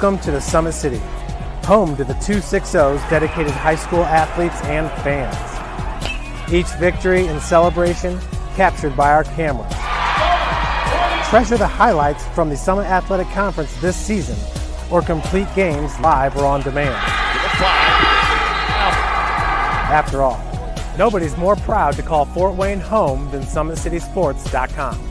Welcome to the Summit City, home to the 260's dedicated high school athletes and fans. Each victory and celebration captured by our cameras. Treasure the highlights from the Summit Athletic Conference this season, or complete games live or on demand. After all, nobody's more proud to call Fort Wayne home than SummitCitySports.com.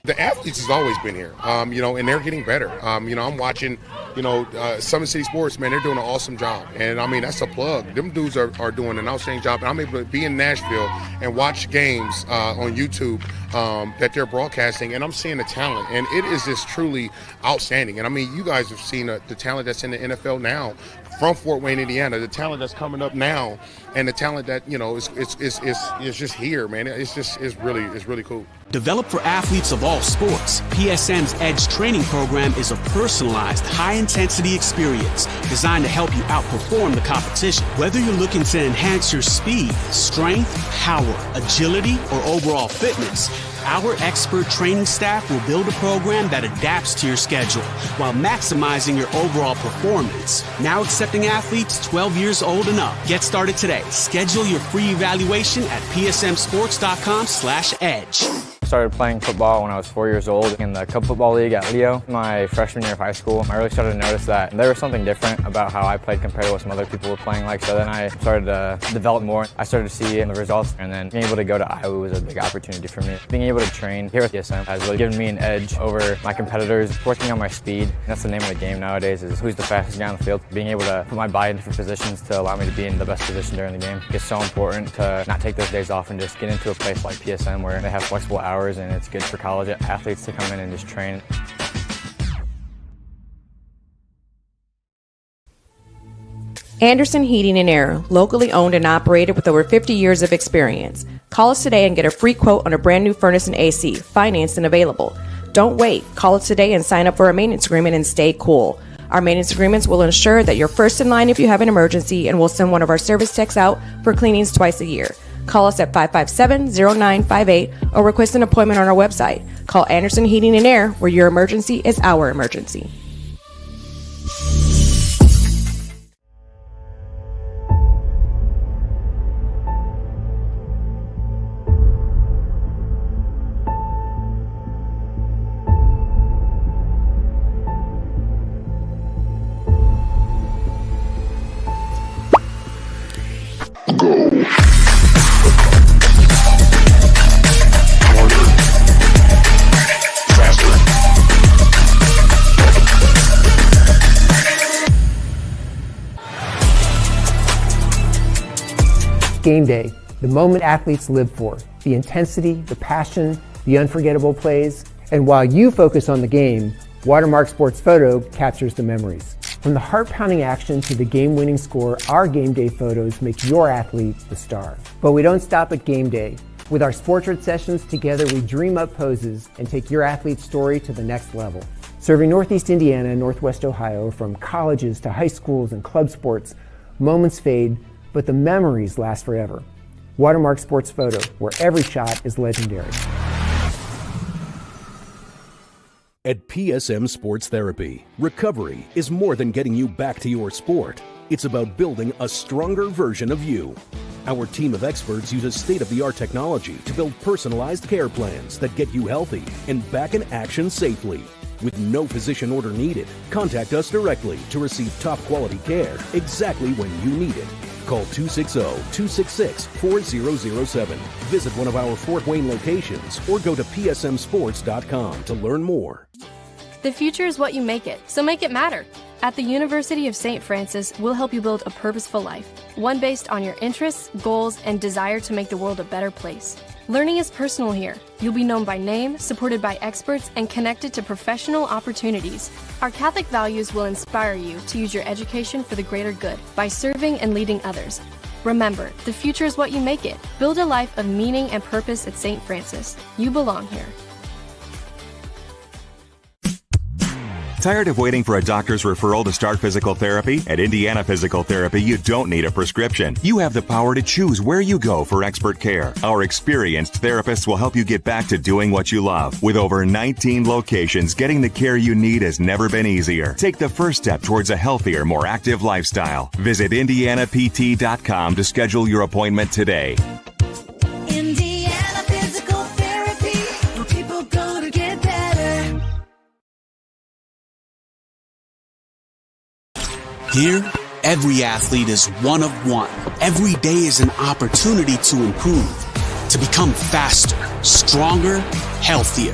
The athletes has always been here, and they're getting better. I'm watching, Summit City Sports, man, they're doing an awesome job. And, that's a plug. Them dudes are doing an outstanding job. And I'm able to be in Nashville and watch games on YouTube that they're broadcasting, and I'm seeing the talent. And it is just truly outstanding. And, you guys have seen the talent that's in the NFL now from Fort Wayne, Indiana, the talent that's coming up now, and the talent that, is just here, man. It's really cool. Developed for athletes of all sports, PSM's Edge training program is a personalized, high-intensity experience designed to help you outperform the competition. Whether you're looking to enhance your speed, strength, power, agility, or overall fitness, our expert training staff will build a program that adapts to your schedule while maximizing your overall performance. Now accepting athletes 12 years old and up. Get started today. Schedule your free evaluation at psmsports.com/edge. I started playing football when I was 4 years old in the Cub Football League at Leo. My freshman year of high school, I really started to notice that there was something different about how I played compared to what some other people were playing like. So then I started to develop more. I started to see the results, and then being able to go to Iowa was a big opportunity for me. Being able to train here at PSM has really given me an edge over my competitors. Working on my speed, that's the name of the game nowadays, is who's the fastest guy on the field. Being able to put my body in different positions to allow me to be in the best position during the game. It's so important to not take those days off and just get into a place like PSM where they have flexible hours, and it's good for college athletes to come in and just train. Anderson Heating and Air, locally owned and operated with over 50 years of experience. Call us today and get a free quote on a brand new furnace and AC, financed and available. Don't wait. Call us today and sign up for a maintenance agreement and stay cool. Our maintenance agreements will ensure that you're first in line if you have an emergency, and we'll send one of our service techs out for cleanings twice a year. Call us at 557-0958 or request an appointment on our website. Call Anderson Heating and Air, where your emergency is our emergency. Game day, the moment athletes live for, the intensity, the passion, the unforgettable plays. And while you focus on the game, Watermark Sports Photo captures the memories. From the heart-pounding action to the game-winning score, our game day photos make your athlete the star. But we don't stop at game day. With our Sportrait sessions, together we dream up poses and take your athlete's story to the next level. Serving Northeast Indiana and Northwest Ohio, from colleges to high schools and club sports, moments fade, but the memories last forever. Watermark Sports Photo, where every shot is legendary. At PSM Sports Therapy, recovery is more than getting you back to your sport. It's about building a stronger version of you. Our team of experts uses state-of-the-art technology to build personalized care plans that get you healthy and back in action safely. With no physician order needed, contact us directly to receive top-quality care exactly when you need it. Call 260-266-4007. Visit one of our Fort Wayne locations or go to psmsports.com to learn more. The future is what you make it, so make it matter. At the University of St. Francis, we'll help you build a purposeful life, one based on your interests, goals, and desire to make the world a better place. Learning is personal here. You'll be known by name, supported by experts, and connected to professional opportunities. Our Catholic values will inspire you to use your education for the greater good by serving and leading others. Remember, the future is what you make it. Build a life of meaning and purpose at St. Francis. You belong here. Tired of waiting for a doctor's referral to start physical therapy? At Indiana Physical Therapy, you don't need a prescription. You have the power to choose where you go for expert care. Our experienced therapists will help you get back to doing what you love. With over 19 locations, getting the care you need has never been easier. Take the first step towards a healthier, more active lifestyle. Visit IndianaPT.com to schedule your appointment today. Indiana Physical Therapy, where people go to get better. Here, every athlete is one of one. Every day is an opportunity to improve, to become faster, stronger, healthier.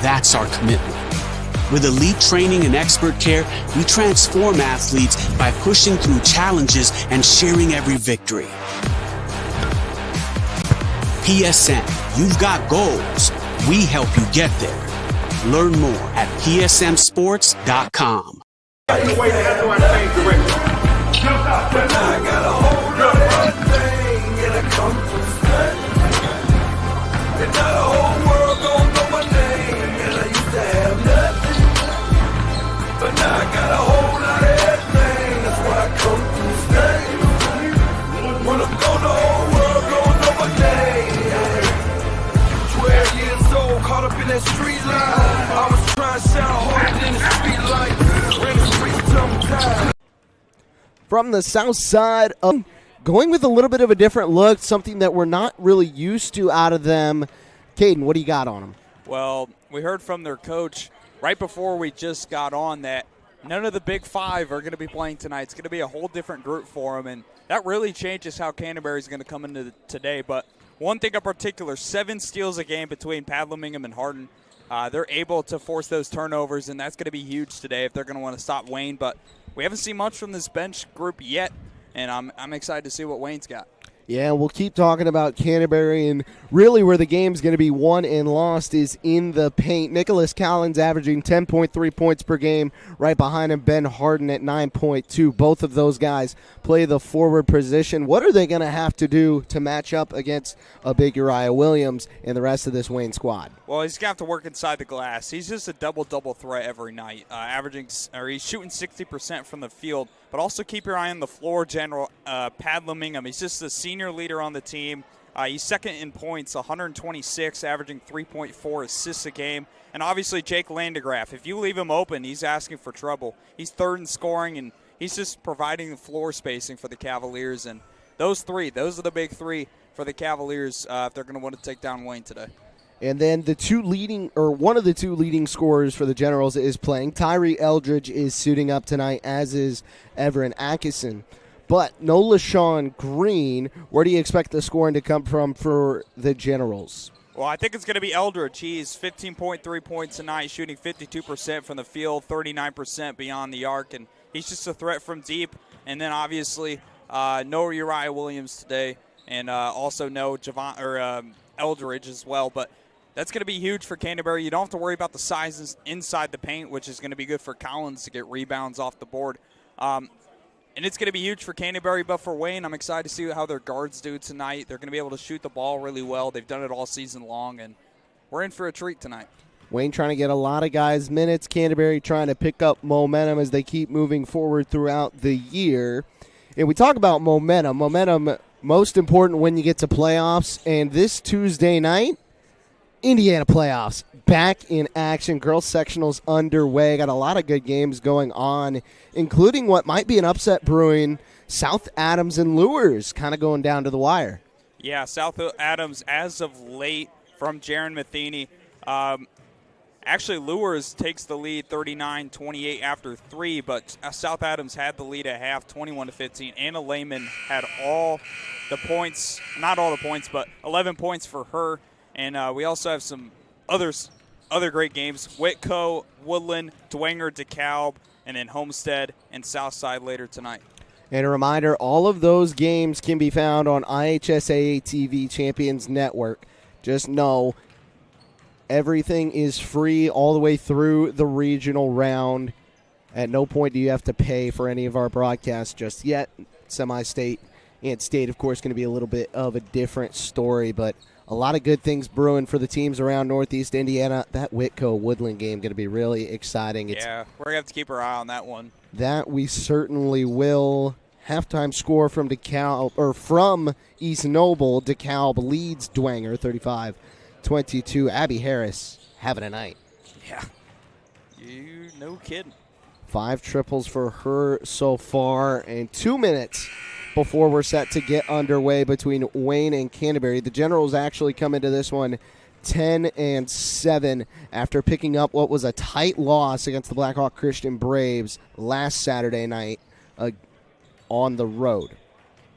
That's our commitment. With elite training and expert care, we transform athletes by pushing through challenges and sharing every victory. PSN, you've got goals. We help you get there. Learn more at psmsports.com. From the south side of going with a little bit of a different look, something that we're not really used to out of them. Caden, what do you got on them? Well, we heard from their coach right before we just got on that none of the big five are going to be playing tonight. It's going to be a whole different group for them, and that really changes how Canterbury is going to come into today. But one thing in particular, 7 steals a game between Padlemingham and Hardin. They're able to force those turnovers, and that's going to be huge today if they're going to want to stop Wayne. But we haven't seen much from this bench group yet, and I'm excited to see what Wayne's got. Yeah, we'll keep talking about Canterbury, and really where the game's going to be won and lost is in the paint. Nicholas Callens averaging 10.3 points per game. Right behind him, Ben Harden at 9.2. Both of those guys play the forward position. What are they going to have to do to match up against a big Uriah Williams and the rest of this Wayne squad? Well, he's going to have to work inside the glass. He's just a double-double threat every night, he's shooting 60% from the field. But also keep your eye on the floor, Padlemingham. He's just the senior leader on the team. He's second in points, 126, averaging 3.4 assists a game. And obviously Jake Landegraaff, if you leave him open, he's asking for trouble. He's third in scoring, and he's just providing the floor spacing for the Cavaliers. And those are the big three for the Cavaliers if they're going to want to take down Wayne today. And then one of the two leading scorers for the Generals is playing. Tyree Eldridge is suiting up tonight, as is Everin Atkinson. But no LaShawn Green. Where do you expect the scoring to come from for the Generals? Well, I think it's going to be Eldridge. He's 15.3 points tonight, shooting 52% from the field, 39% beyond the arc, and he's just a threat from deep. And then obviously no Uriah Williams today, and also no Eldridge as well. But that's going to be huge for Canterbury. You don't have to worry about the sizes inside the paint, which is going to be good for Collins to get rebounds off the board. And it's going to be huge for Canterbury, but for Wayne, I'm excited to see how their guards do tonight. They're going to be able to shoot the ball really well. They've done it all season long, and we're in for a treat tonight. Wayne trying to get a lot of guys minutes. Canterbury trying to pick up momentum as they keep moving forward throughout the year. And we talk about momentum. Momentum, most important when you get to playoffs. And this Tuesday night, Indiana playoffs back in action. Girls sectionals underway. Got a lot of good games going on, including what might be an upset brewing. South Adams and Lures kind of going down to the wire. Yeah, South Adams as of late from Jaron Matheny. Actually, Lures takes the lead 39-28 after 3, but South Adams had the lead at half, 21-15. Anna Lehman had all the points, not all the points, but 11 points for her. And we also have some other great games. Whitco, Woodland, Dwenger, DeKalb, and then Homestead and Southside later tonight. And a reminder, all of those games can be found on IHSAA TV Champions Network. Just know everything is free all the way through the regional round. At no point do you have to pay for any of our broadcasts just yet. Semi-state and state, of course, going to be a little bit of a different story, but a lot of good things brewing for the teams around Northeast Indiana. That Whitco-Woodland game going to be really exciting. Yeah, we're going to have to keep our eye on that one. That we certainly will. Halftime score from from East Noble. DeKalb leads Dwenger 35-22. Abby Harris having a night. Yeah, no kidding. 5 triples for her so far, and 2 minutes before we're set to get underway between Wayne and Canterbury. The Generals actually come into this one 10-7 after picking up what was a tight loss against the Blackhawk Christian Braves last Saturday night on the road.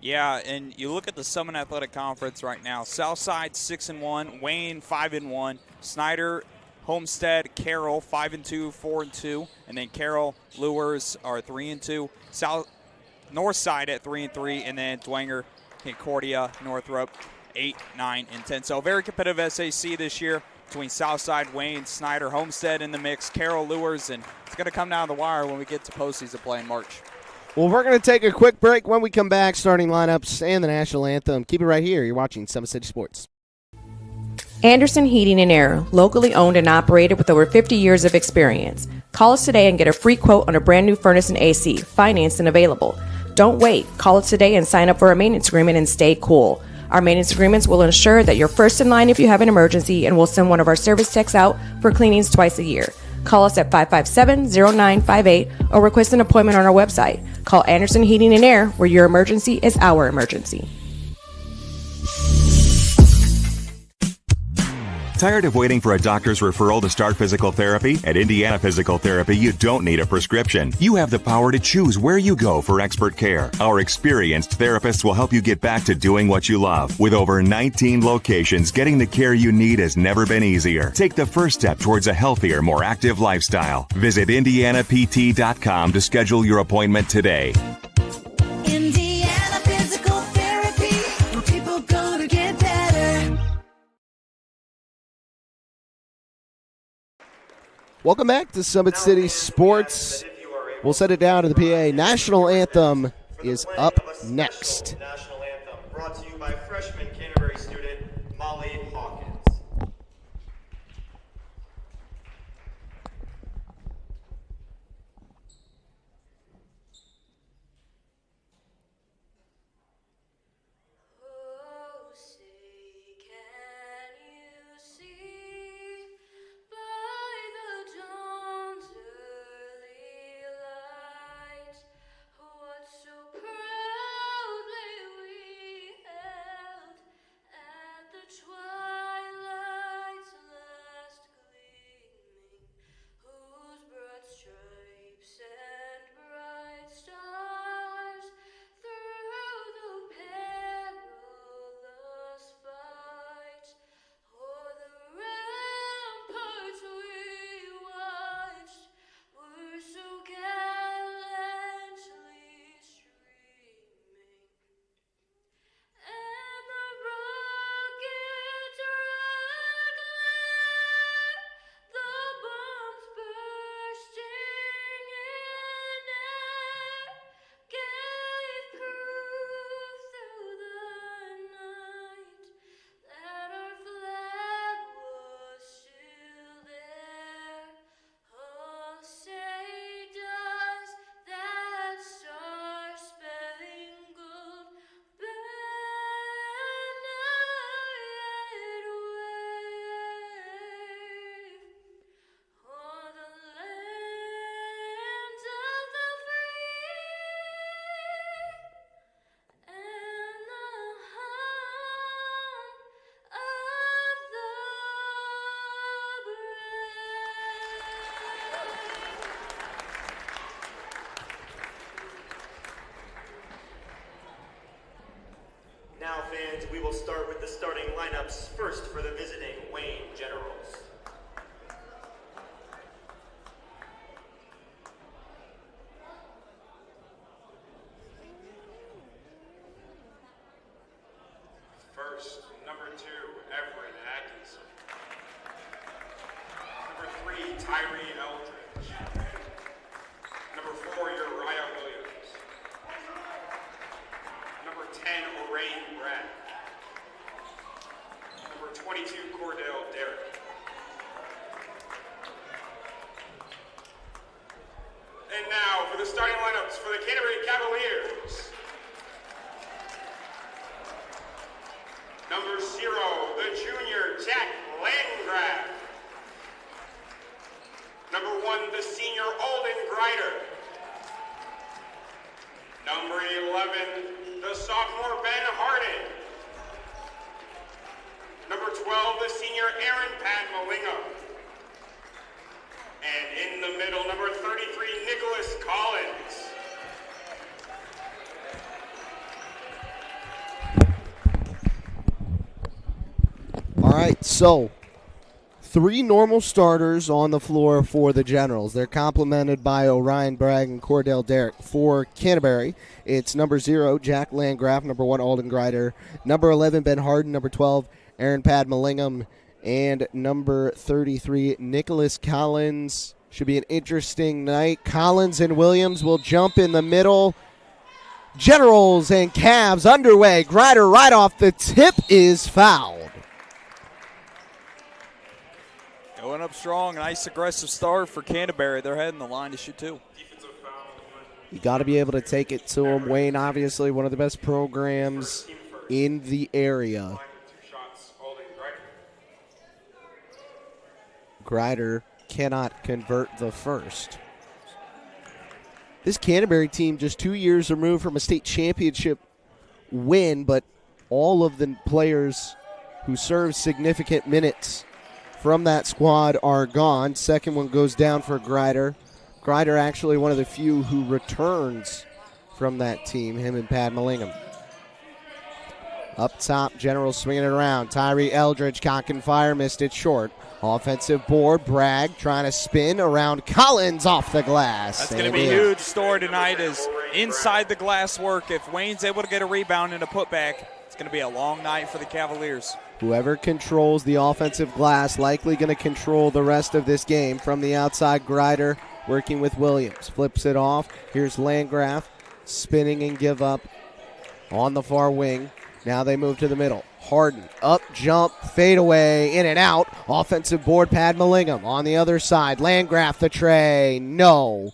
Yeah, and you look at the Summit Athletic Conference right now. Southside 6-1, Wayne 5-1, Snyder, Homestead, Carroll 5-2, 4-2, and then Carroll, Lures are 3-2. Northside at 3-3, and then Dwenger, Concordia, Northrop 8, 9, and 10. So very competitive SAC this year between Southside, Wayne, Snyder, Homestead in the mix, Carroll, Lures, and it's going to come down the wire when we get to postseason play in March. Well, we're going to take a quick break. When we come back, starting lineups and the national anthem. Keep it right here. You're watching Summit City Sports. Anderson Heating and Air, locally owned and operated with over 50 years of experience. Call us today and get a free quote on a brand new furnace and AC, financed and available. Don't wait. Call us today and sign up for a maintenance agreement and stay cool. Our maintenance agreements will ensure that you're first in line if you have an emergency, and we'll send one of our service techs out for cleanings twice a year. Call us at 557-0958 or request an appointment on our website. Call Anderson Heating and Air, where your emergency is our emergency. Tired of waiting for a doctor's referral to start physical therapy? At Indiana Physical Therapy, you don't need a prescription. You have the power to choose where you go for expert care. Our experienced therapists will help you get back to doing what you love. With over 19 locations, getting the care you need has never been easier. Take the first step towards a healthier, more active lifestyle. Visit IndianaPT.com to schedule your appointment today. Indiana Physical Therapy, where people go to get better. Welcome back to Summit City Sports. We'll set it down to the PA. National anthem is up next. National anthem brought to you by freshman Canterbury student Molly Hawkins. Now, fans, we will start with the starting lineups. First, for the visiting Wayne Generals. First, number 2, Everett Atkinson. Number 3, Tyree Eldridge. Number 4, Uriah Williams. Number 10, Orain Brett. number 22, Cordell Derrick. And now for the starting lineups for the Canterbury Cavaliers. Number 0, the junior Jack Landgraf. Number 1, the senior Alden Grider. Number 11, the sophomore Ben Harden. Number 12, the senior Aaron Padmalinga. And in the middle, number 33, Nicholas Collins. All right, so 3 normal starters on the floor for the Generals. They're complemented by Orion Bragg and Cordell Derrick. For Canterbury, it's number 0, Jack Landgraf, number 1, Alden Grider, number 11, Ben Harden, number 12, Aaron Padmalingham, and number 33, Nicholas Collins. Should be an interesting night. Collins and Williams will jump in the middle. Generals and Cavs underway. Grider right off the tip is fouled. Going up strong, nice aggressive start for Canterbury. They're heading the line to shoot 2. You got to be able to take it to him. Wayne, obviously one of the best programs in the area. Grider cannot convert the first. This Canterbury team just 2 years removed from a state championship win, but all of the players who served significant minutes from that squad are gone. Second one goes down for Grider. Grider actually one of the few who returns from that team, him and Padmalingham. Up top, Generals swinging it around. Tyree Eldridge, cock and fire, missed it short. Offensive board, Bragg trying to spin around Collins off the glass. That's going to be a huge story tonight is inside the glass work. If Wayne's able to get a rebound and a putback, it's going to be a long night for the Cavaliers. Whoever controls the offensive glass likely going to control the rest of this game. From the outside, Grider working with Williams. Flips it off. Here's Landgraf spinning and give up on the far wing. Now they move to the middle. Harden, up, jump, fade away, in and out. Offensive board, Padmalingham on the other side. Landgraf the tray, no.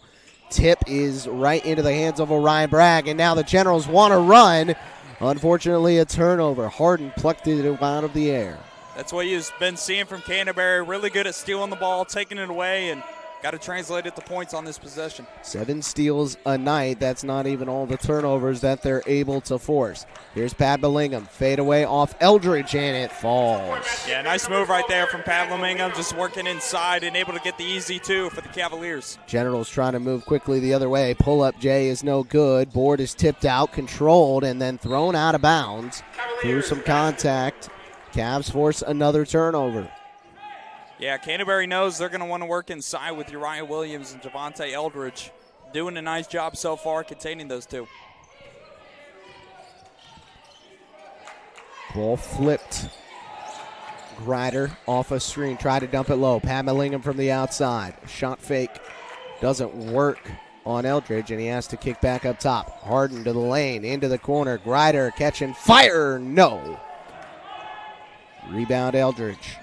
Tip is right into the hands of Orion Bragg, and now the Generals want to run. Unfortunately, a turnover. Harden plucked it out of the air. That's what you've been seeing from Canterbury. Really good at stealing the ball, taking it away, and got to translate it to points on this possession. 7 steals a night. That's not even all the turnovers that they're able to force. Here's Padmalingham. Fade away off Eldridge, and it falls. Yeah, nice move right there from Padmalingham, just working inside and able to get the easy 2 for the Cavaliers. Generals trying to move quickly the other way. Pull-up J is no good. Board is tipped out, controlled, and then thrown out of bounds through some contact. Cavs force another turnover. Yeah, Canterbury knows they're going to want to work inside with Uriah Williams and Javante Eldridge. Doing a nice job so far containing those 2. Ball flipped. Grider off a screen. Tried to dump it low. Padmalingham from the outside. Shot fake doesn't work on Eldridge, and he has to kick back up top. Harden to the lane, into the corner. Grider catching fire. No. Rebound Eldridge.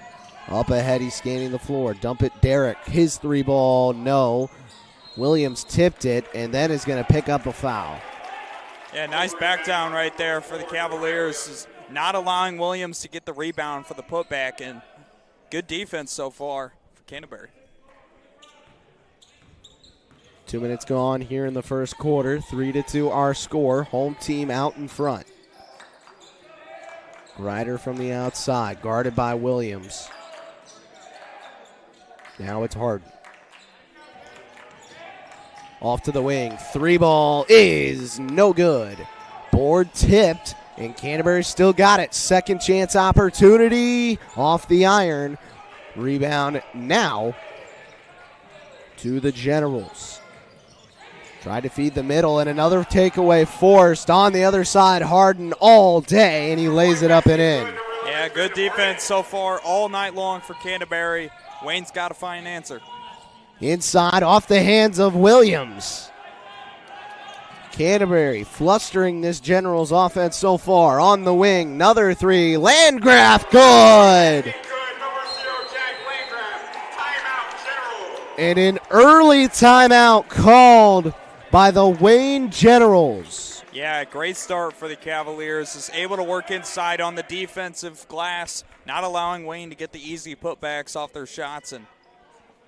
Up ahead, he's scanning the floor. Dump it, Derrick. His 3-ball, no. Williams tipped it, and then is going to pick up a foul. Yeah, nice back down right there for the Cavaliers. Is not allowing Williams to get the rebound for the putback, and good defense so far for Canterbury. 2 minutes gone here in the first quarter. 3-2 our score. Home team out in front. Grider from the outside, guarded by Williams. Now it's Harden. Off to the wing. 3-ball is no good. Board tipped, and Canterbury still got it. Second chance opportunity off the iron. Rebound now to the Generals. Tried to feed the middle, and another takeaway forced on the other side. Harden all day, and he lays it up and in. Yeah, good defense so far all night long for Canterbury. Wayne's got to find an answer. Inside, off the hands of Williams. Canterbury flustering this Generals offense so far. On the wing, another three. Landgraf, good. And an early timeout called by the Wayne Generals. Yeah, great start for the Cavaliers. Is able to work inside on the defensive glass, not allowing Wayne to get the easy putbacks off their shots. And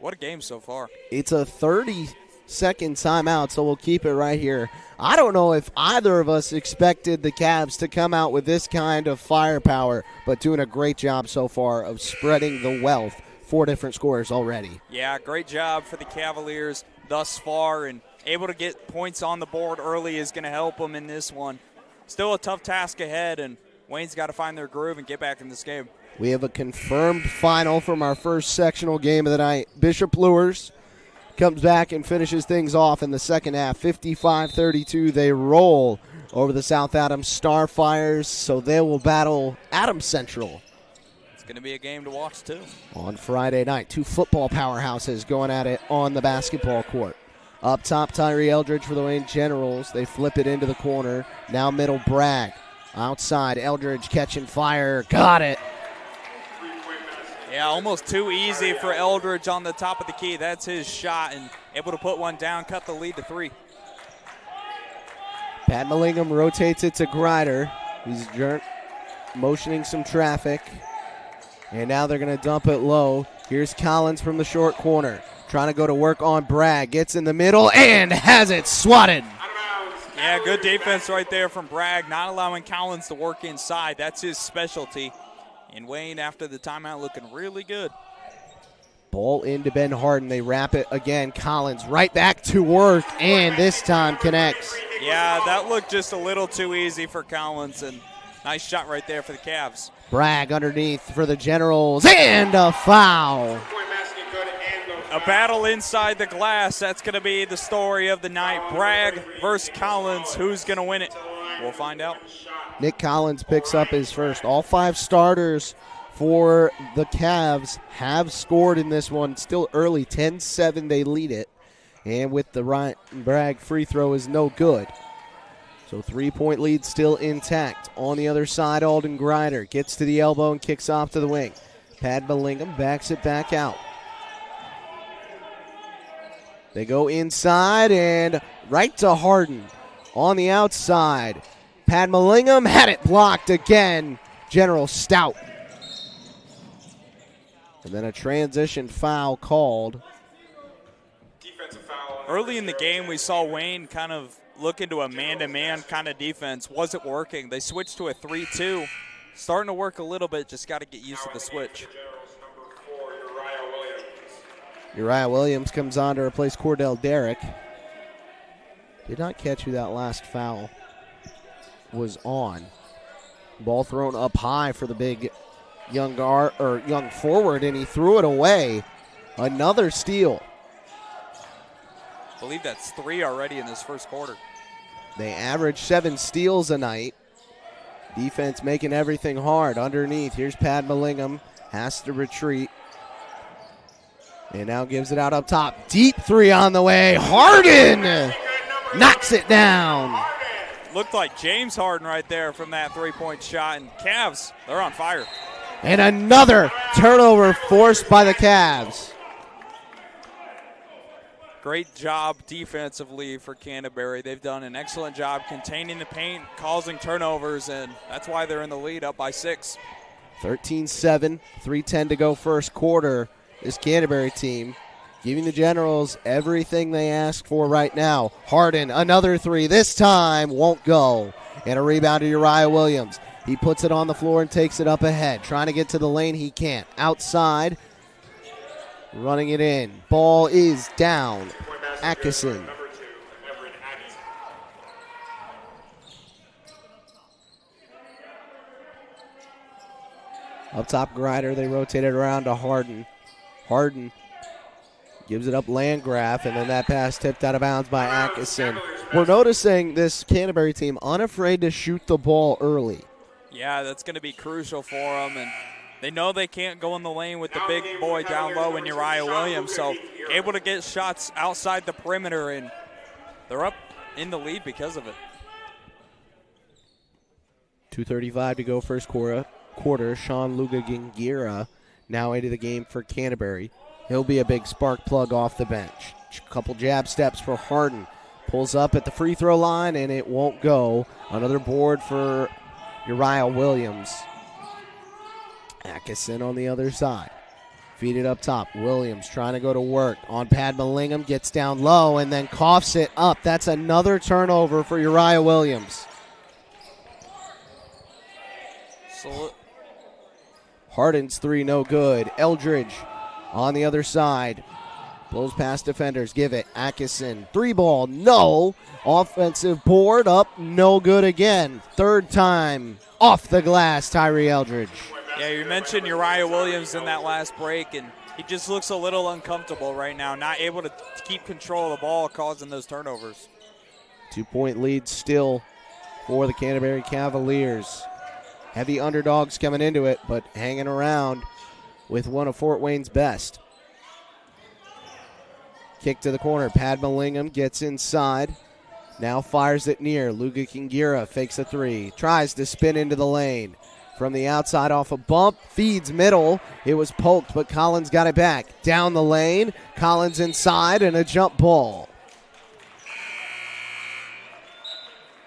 what a game so far. It's a 30-second timeout, so we'll keep it right here. I don't know if either of us expected the Cavs to come out with this kind of firepower, but doing a great job so far of spreading the wealth. 4 different scores already. Yeah, great job for the Cavaliers thus far, and able to get points on the board early is going to help them in this one. Still a tough task ahead, and Wayne's got to find their groove and get back in this game. We have a confirmed final from our first sectional game of the night. Bishop Luers comes back and finishes things off in the second half. 55-32, they roll over the South Adams Starfires, so they will battle Adams Central. Going to be a game to watch, too. On Friday night, 2 football powerhouses going at it on the basketball court. Up top, Tyree Eldridge for the Wayne Generals. They flip it into the corner. Now middle, Bragg. Outside, Eldridge catching fire. Got it. Yeah, almost too easy for Eldridge on the top of the key. That's his shot, and able to put one down, cut the lead to 3. Pat Mallingham rotates it to Grider. He's motioning some traffic. And now they're going to dump it low. Here's Collins from the short corner. Trying to go to work on Bragg. Gets in the middle and has it swatted. Yeah, good defense right there from Bragg. Not allowing Collins to work inside. That's his specialty. And Wayne, after the timeout, looking really good. Ball into Ben Harden. They wrap it again. Collins right back to work, and this time connects. Yeah, that looked just a little too easy for Collins, and nice shot right there for the Cavs. Bragg underneath for the Generals, and a foul. A battle inside the glass. That's going to be the story of the night. Bragg versus Collins. Who's going to win it? We'll find out. Nick Collins picks up his first. All 5 starters for the Cavs have scored in this one. Still early, 10-7 they lead it. And with the Bragg free throw is no good. So 3-point lead still intact. On the other side, Alden Grider gets to the elbow and kicks off to the wing. Pat Mallingham backs it back out. They go inside and right to Harden. On the outside, Pat Mallingham had it blocked again. General Stout. And then a transition foul called. Early in the game, we saw Wayne kind of look into a man-to-man kind of defense. Wasn't working. They switched to a 3-2. Starting to work a little bit. Just got to get used to the switch. Uriah Williams comes on to replace Cordell Derrick. Did not catch who that last foul was on. Ball thrown up high for the big young guard or young forward, and he threw it away. Another steal. I believe that's 3 already in this first quarter. They average 7 steals a night. Defense making everything hard. Underneath, here's Pat Mallingham. Has to retreat. And now gives it out up top. Deep 3 on the way. Harden knocks it down. Looked like James Harden right there from that 3-point shot. And Cavs, they're on fire. And another turnover forced by the Cavs. Great job defensively for Canterbury. They've done an excellent job containing the paint, causing turnovers, and that's why they're in the lead, up by 6. 13-7, 3:10 to go first quarter. This Canterbury team giving the Generals everything they ask for right now. Harden, another 3. This time won't go. And a rebound to Uriah Williams. He puts it on the floor and takes it up ahead. Trying to get to the lane, he can't. Outside, running it in. Ball is down. Atkinson. Up top, Grider. They rotate it around to Harden. Harden gives it up Landgraf, and then that pass tipped out of bounds by Atkinson. We're noticing this Canterbury team unafraid to shoot the ball early. Yeah, that's going to be crucial for them, and they know they can't go in the lane with the big boy down low in Uriah Williams, so able to get shots outside the perimeter, and they're up in the lead because of it. 2:35 to go first quarter. Sean Luga-Gingira now into the game for Canterbury. He'll be a big spark plug off the bench. Couple jab steps for Harden. Pulls up at the free throw line, and it won't go. Another board for Uriah Williams. Atkinson on the other side. Feed it up top. Williams trying to go to work on Padma Lingham. Gets down low and then coughs it up. That's another turnover for Uriah Williams. Harden's three no good. Eldridge on the other side. Blows past defenders. Give it. Atkinson. Three ball. No. Offensive board up. No good again. Third time off the glass, Tyree Eldridge. Yeah, you mentioned Uriah Williams in that last break, and he just looks a little uncomfortable right now, not able to keep control of the ball, causing those turnovers. 2-point lead still for the Canterbury Cavaliers. Heavy underdogs coming into it, but hanging around with one of Fort Wayne's best. Kick to the corner. Padma Lingham gets inside. Now fires it near. Luga-Gingira fakes a three. Tries to spin into the lane. From the outside off a bump. Feeds middle. It was poked, but Collins got it back. Down the lane. Collins inside and a jump ball.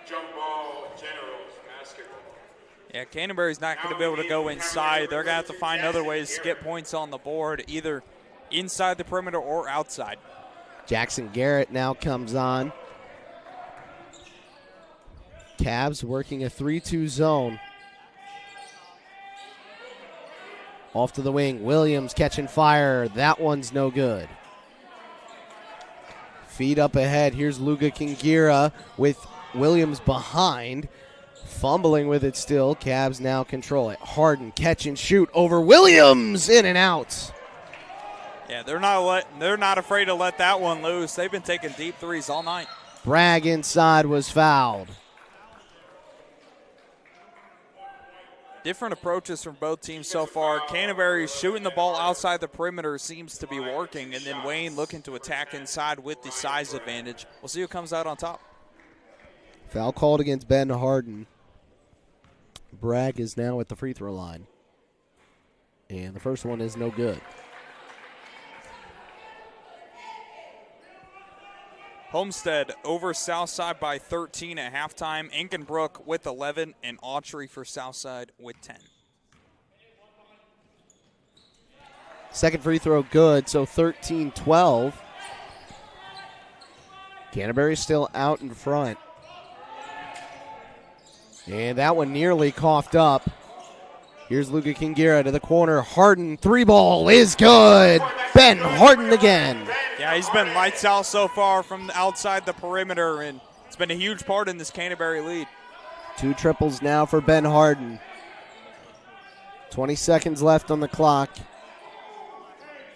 Jump ball, Generals basketball. Yeah, Canterbury's not going to be able to go inside. They're going to have to find other ways to get points on the board, either inside the perimeter or outside. Jackson Garrett now comes on. Cavs working a 3-2 zone. Off to the wing. Williams catching fire. That one's no good. Feed up ahead. Here's Luga-Gingira with Williams behind. Fumbling with it still. Cavs now control it. Harden catch and shoot over Williams. In and out. Yeah, they're not afraid to let that one loose. They've been taking deep threes all night. Bragg inside was fouled. Different approaches from both teams so far. Canterbury shooting the ball outside the perimeter seems to be working, and then Wayne looking to attack inside with the size advantage. We'll see who comes out on top. Foul called against Ben Harden. Bragg is now at the free throw line. And the first one is no good. Homestead over Southside by 13 at halftime. Inkenbrook with 11, and Autry for Southside with 10. Second free throw good, so 13-12. Canterbury still out in front. And that one nearly coughed up. Here's Luga-Gingira to the corner. Harden, three ball is good. Ben Harden again. Yeah, he's been lights out so far from outside the perimeter, and it's been a huge part in this Canterbury lead. 2 triples now for Ben Harden. 20 seconds left on the clock.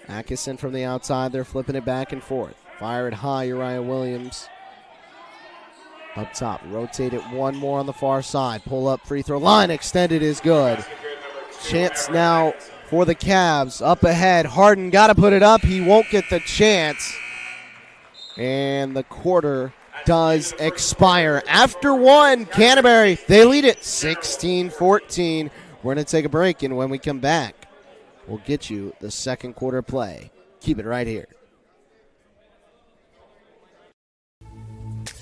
Atkinson from the outside. They're flipping it back and forth. Fire it high, Uriah Williams. Up top, rotate it one more on the far side. Pull up, free throw line, extended is good. Chance now for the Cavs. Up ahead, Harden got to put it up. He won't get the chance. And the quarter does expire. After one, Canterbury, they lead it 16-14. We're going to take a break, and when we come back, we'll get you the second quarter play. Keep it right here.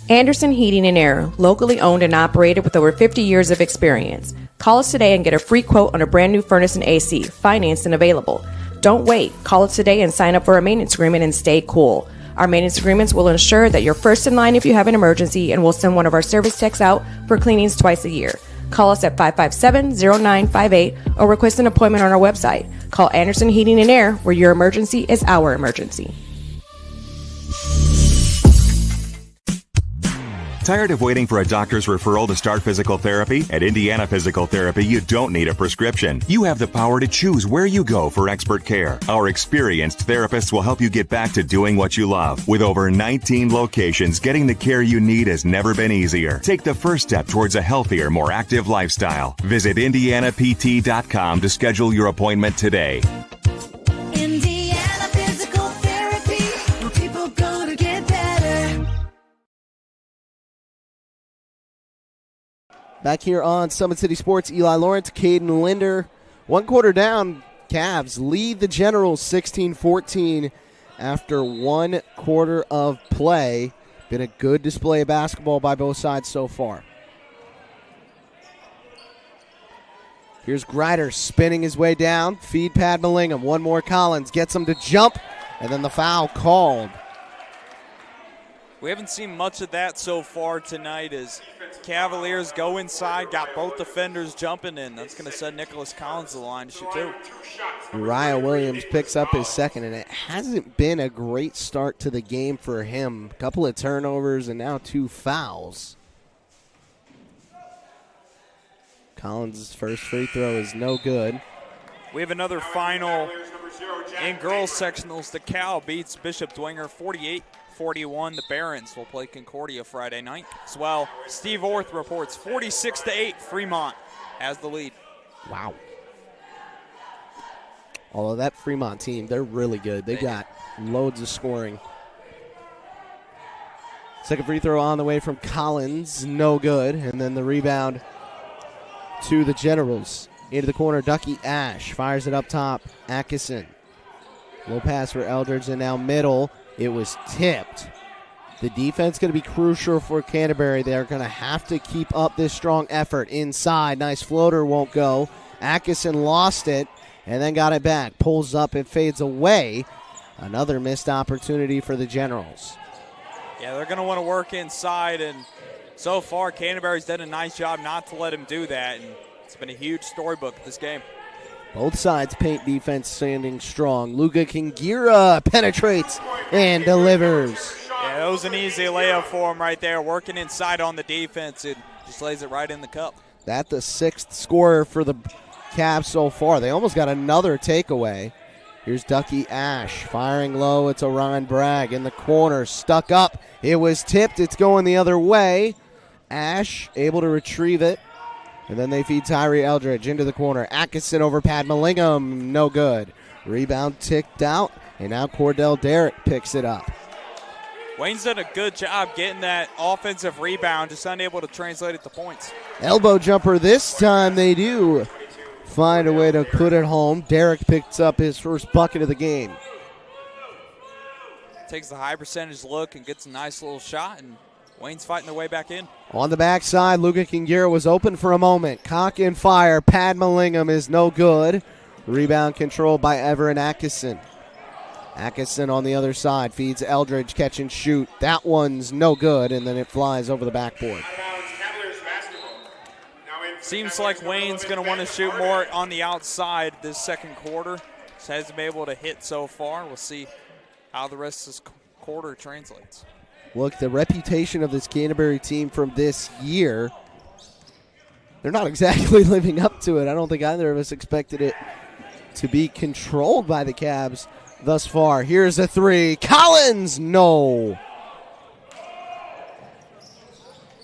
Anderson Heating and Air, locally owned and operated with over 50 years of experience. Call us today and get a free quote on a brand new furnace and AC, financed and available. Don't wait. Call us today and sign up for a maintenance agreement and stay cool. Our maintenance agreements will ensure that you're first in line if you have an emergency, and we'll send one of our service techs out for cleanings twice a year. Call us at 557-0958 or request an appointment on our website. Call Anderson Heating and Air, where your emergency is our emergency. Tired of waiting for a doctor's referral to start physical therapy? At Indiana Physical Therapy, you don't need a prescription. You have the power to choose where you go for expert care. Our experienced therapists will help you get back to doing what you love. With over 19 locations, getting the care you need has never been easier. Take the first step towards a healthier, more active lifestyle. Visit IndianaPT.com to schedule your appointment today. Back here on Summit City Sports, Eli Lawrence, Caden Linder. 1 quarter down, Cavs lead the Generals 16-14 after 1 quarter of play. Been a good display of basketball by both sides so far. Here's Grider spinning his way down. Feed Pad Mallingham. One more Collins. Gets him to jump. And then the foul called. We haven't seen much of that so far tonight as Cavaliers go inside, got both defenders jumping in. That's going to set Nicholas Collins to the line to shoot 2. Uriah Williams picks up his second, and it hasn't been a great start to the game for him. A couple of turnovers and now 2 fouls. Collins' first free throw is no good. We have another final in girls sectionals. The Cal beats Bishop Dwenger 48-41. The Barons will play Concordia Friday night. As well, Steve Orth reports 46-8. Fremont has the lead. Wow. Although that Fremont team, they're really good. They got loads of scoring. Second free throw on the way from Collins, no good. And then the rebound to the Generals. Into the corner, Ducky Ash fires it up top. Atkinson. Low pass for Eldridge, and now middle. It was tipped. The defense going to be crucial for Canterbury. They're going to have to keep up this strong effort inside. Nice floater, won't go. Atkinson lost it and then got it back. Pulls up and fades away. Another missed opportunity for the Generals. Yeah, they're going to want to work inside, and so far Canterbury's done a nice job not to let him do that, and it's been a huge storybook this game. Both sides paint defense standing strong. Luga Kingira penetrates and delivers. Yeah, that was an easy layup for him right there, working inside on the defense. It just lays it right in the cup. That's the 6th scorer for the Cavs so far. They almost got another takeaway. Here's Ducky Ash firing low. It's Orion Bragg in the corner, stuck up. It was tipped. It's going the other way. Ash able to retrieve it. And then they feed Tyree Eldridge into the corner. Atkinson over Pat Mallingham, no good. Rebound ticked out, and now Cordell Derrick picks it up. Wayne's done a good job getting that offensive rebound, just unable to translate it to points. Elbow jumper this time, they do find a way to put it home. Derrick picks up his first bucket of the game. Takes the high percentage look and gets a nice little shot, and Wayne's fighting their way back in. On the backside, Luga Kingira was open for a moment. Cock and fire. Pad Mallingham is no good. Rebound controlled by Everett Atkinson. Atkinson on the other side feeds Eldridge, catch and shoot. That one's no good, and then it flies over the backboard. Seems like Wayne's going to want to shoot more on the outside this second quarter. Just hasn't been able to hit so far. We'll see how the rest of this quarter translates. Look, the reputation of this Canterbury team from this year, they're not exactly living up to it. I don't think either of us expected it to be controlled by the Cavs thus far. Here's a three. Collins, no.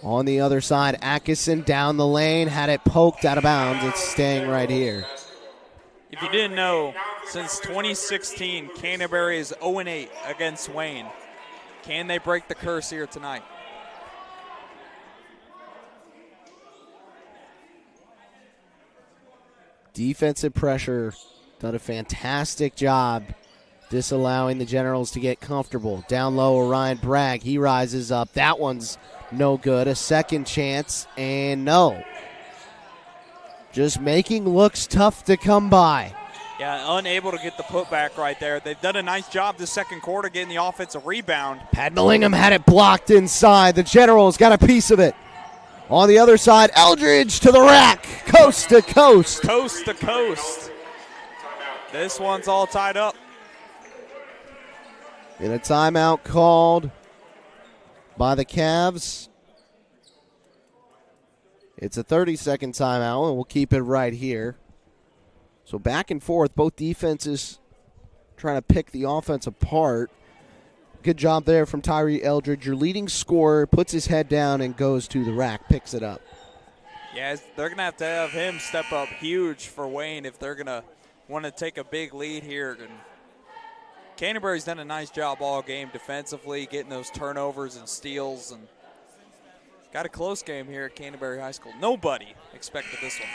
On the other side, Atkinson down the lane, had it poked out of bounds. It's staying right here. If you didn't know, since 2016, Canterbury is 0-8 against Wayne. Can they break the curse here tonight? Defensive pressure, done a fantastic job disallowing the Generals to get comfortable. Down low, Orion Bragg, he rises up. That one's no good. A second chance, and no. Just making looks tough to come by. Yeah, unable to get the putback right there. They've done a nice job this second quarter getting the offensive rebound. Pat Mallingham had it blocked inside. The Generals got a piece of it. On the other side, Eldridge to the rack. Coast to coast. Coast to coast. This one's all tied up. And a timeout called by the Cavs. It's a 30-second timeout, and we'll keep it right here. So back and forth, both defenses trying to pick the offense apart. Good job there from Tyree Eldridge. Your leading scorer puts his head down and goes to the rack, picks it up. Yeah, they're going to have him step up huge for Wayne if they're going to want to take a big lead here. And Canterbury's done a nice job all game defensively, getting those turnovers and steals. And Got a close game here at Canterbury High School. Nobody expected this one.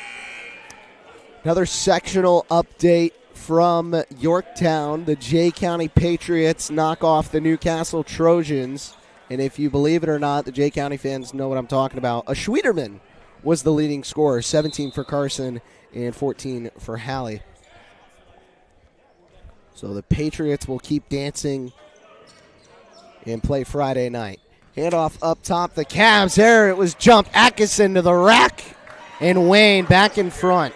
Another sectional update from Yorktown. The Jay County Patriots knock off the Newcastle Trojans. And if you believe it or not, the Jay County fans know what I'm talking about. A Schwederman was the leading scorer, 17 for Carson and 14 for Halley. So the Patriots will keep dancing and play Friday night. Handoff up top, the Cavs. There it was jump. Atkinson to the rack. And Wayne back in front.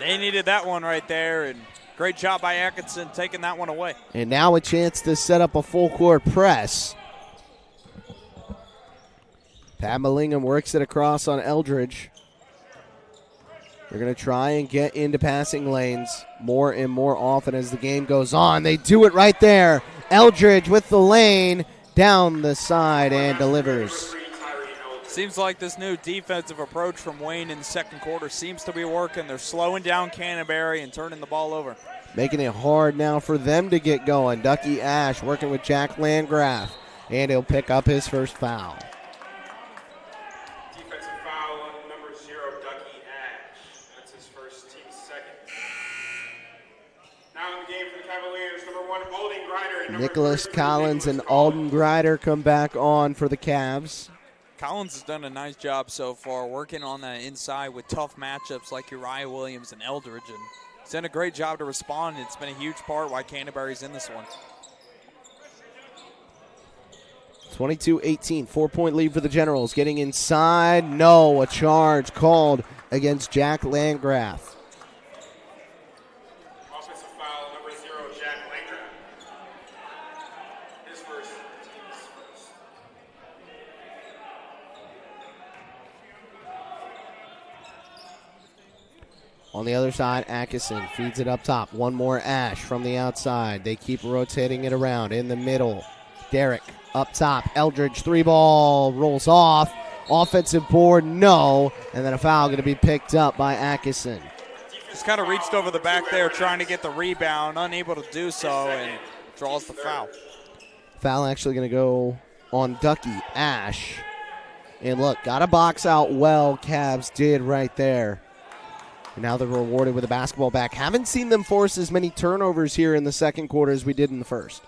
They needed that one right there, and great job by Atkinson taking that one away. And now a chance to set up a full court press. Pat Mallingham works it across on Eldridge. They're going to try and get into passing lanes more and more often as the game goes on. They do it right there. Eldridge with the lane. Down the side and delivers. Seems like this new defensive approach from Wayne in the second quarter seems to be working. They're slowing down Canterbury and turning the ball over. Making it hard now for them to get going. Ducky Ash working with Jack Landgraf. And he'll pick up his first foul. Defensive foul on number 0, Ducky Ash. That's his first, team's second. Now in the game for the Cavaliers, number 1, Alden Grider. And Nicholas Collins and Alden Grider come back on for the Cavs. Collins has done a nice job so far working on that inside with tough matchups like Uriah Williams and Eldridge. And he's done a great job to respond. It's been a huge part why Canterbury's in this one. 22-18, 4-point lead for the Generals. Getting inside, no, a charge called against Jack Landgraf. Offensive foul, number 0, Jack Landgraf. His first, team's first. On the other side, Atkinson feeds it up top. One more Ash from the outside. They keep rotating it around in the middle. Derek up top. Eldridge 3-ball rolls off. Offensive board, no. And then a foul going to be picked up by Atkinson. Just kind of reached over the back there trying to get the rebound, unable to do so, and draws the foul. Foul actually going to go on Ducky Ash. And look, got to box out well. Cavs did right there. And now they're rewarded with a basketball back. Haven't seen them force as many turnovers here in the second quarter as we did in the first.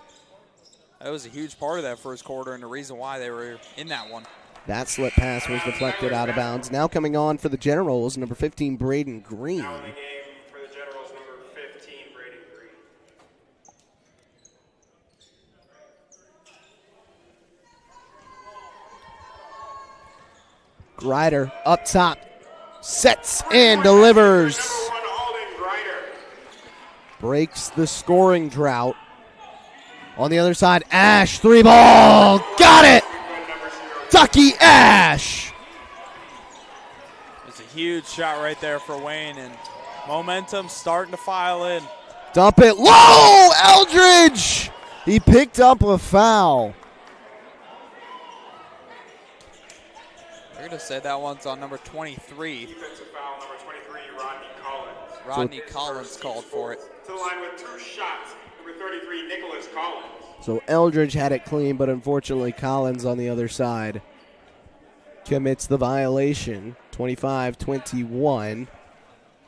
That was a huge part of that first quarter and the reason why they were in that one. That slip pass was deflected out of bounds. Now coming on for the Generals, number 15, Braden Green. Now in the game for the Generals, number 15, Braden Green. Grider up top. Sets and delivers. Number 1, Alden Grider. Breaks the scoring drought. On the other side, Ash, 3-ball. Got it. Ducky Ash. It's a huge shot right there for Wayne, and momentum starting to file in. Dump it low. Eldridge. He picked up a foul. They're going to say that one's on number 23. Defensive foul, number 23, Rodney Collins. Rodney Collins called for it. To the line with 2 shots, number 33, Nicholas Collins. So Eldridge had it clean, but unfortunately Collins on the other side commits the violation. 25-21.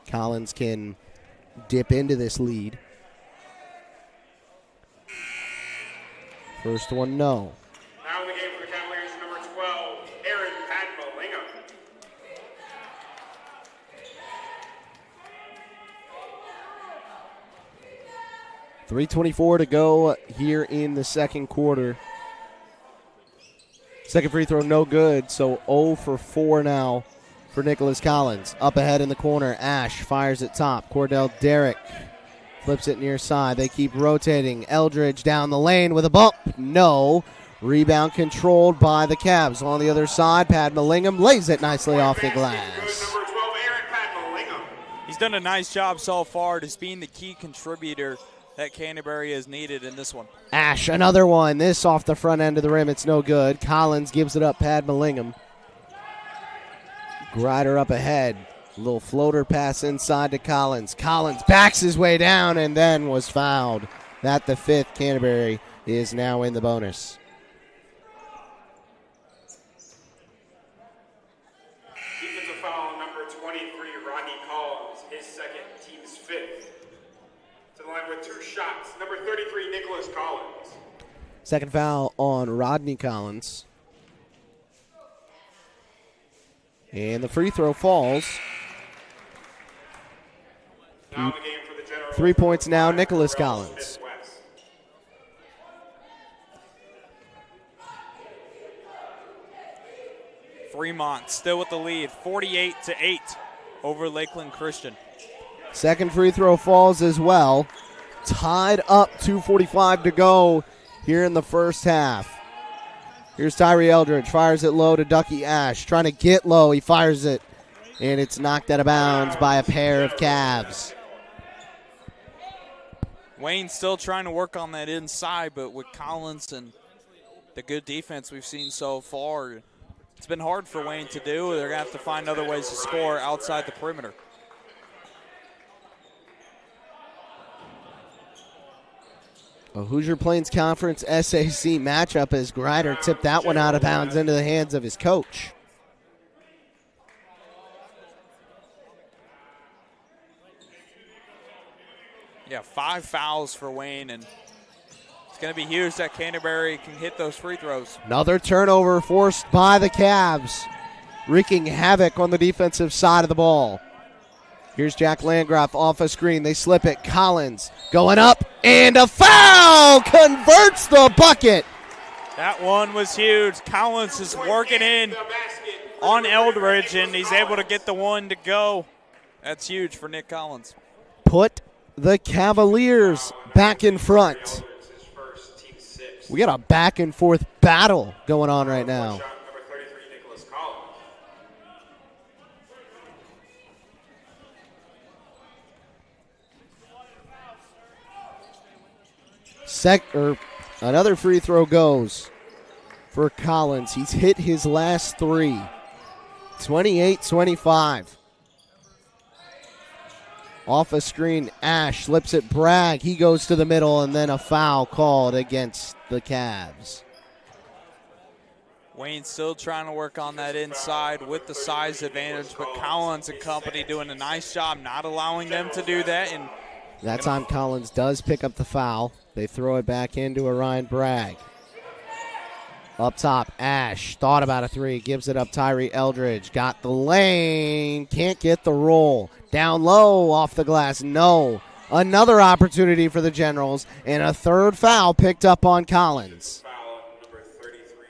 Collins can dip into this lead. First one, no. Now in the game for the Cavaliers, number 12, Aaron Padmalingham. 3:24 to go here in the second quarter. Second free throw, no good, so 0 for 4 now for Nicholas Collins. Up ahead in the corner, Ash fires it top. Cordell Derrick flips it near side. They keep rotating. Eldridge down the lane with a bump. No. Rebound controlled by the Cavs. On the other side, Pat Mallingham lays it nicely off the glass. Number 12, Aaron Padmalingham. He's done a nice job so far, just being the key contributor that Canterbury has needed in this one. Ash, another one. This off the front end of the rim. It's no good. Collins gives it up. Pat Mallingham. Grider up ahead. A little floater pass inside to Collins. Collins backs his way down and then was fouled. That the fifth. Canterbury is now in the bonus. Rodney Collins, his second, team's fifth. To the line with 2 shots, number 33, Nicholas Collins. Second foul on Rodney Collins. And the free throw falls. Now in the game for the Generals. 3 points now, Nicholas Collins. Fremont still with the lead, 48-8 over Lakeland Christian. Second free throw falls as well. Tied up, 2:45 to go here in the first half. Here's Tyree Eldridge, fires it low to Ducky Ash. Trying to get low, he fires it, and it's knocked out of bounds by a pair of Cavs. Wayne still trying to work on that inside, but with Collins and the good defense we've seen so far, it's been hard for Wayne to do. They're going to have to find other ways to score outside the perimeter. A Hoosier Plains Conference SAC matchup as Grider tipped that one out of bounds into the hands of his coach. Yeah, 5 fouls for Wayne, and it's going to be huge that Canterbury can hit those free throws. Another turnover forced by the Cavs, wreaking havoc on the defensive side of the ball. Here's Jack Landgraf off a screen. They slip it. Collins going up, and a foul converts the bucket. That one was huge. Collins is working in on Eldridge, and he's able to get the one to go. That's huge for Nick Collins. Put the Cavaliers back in front. We got a back and forth battle going on right now. Another free throw goes for Collins. He's hit his last 3. 28-25. Off a screen, Ash slips it. Bragg, he goes to the middle, and then a foul called against the Cavs. Wayne still trying to work on that inside with the size advantage, but Collins and company doing a nice job not allowing them to do that. And that time Collins does pick up the foul. They throw it back into Orion Bragg. Up top, Ash thought about a 3, gives it up. Tyree Eldridge got the lane, can't get the roll. Down low, off the glass, no. Another opportunity for the Generals, and a third foul picked up on Collins. Foul on number 33,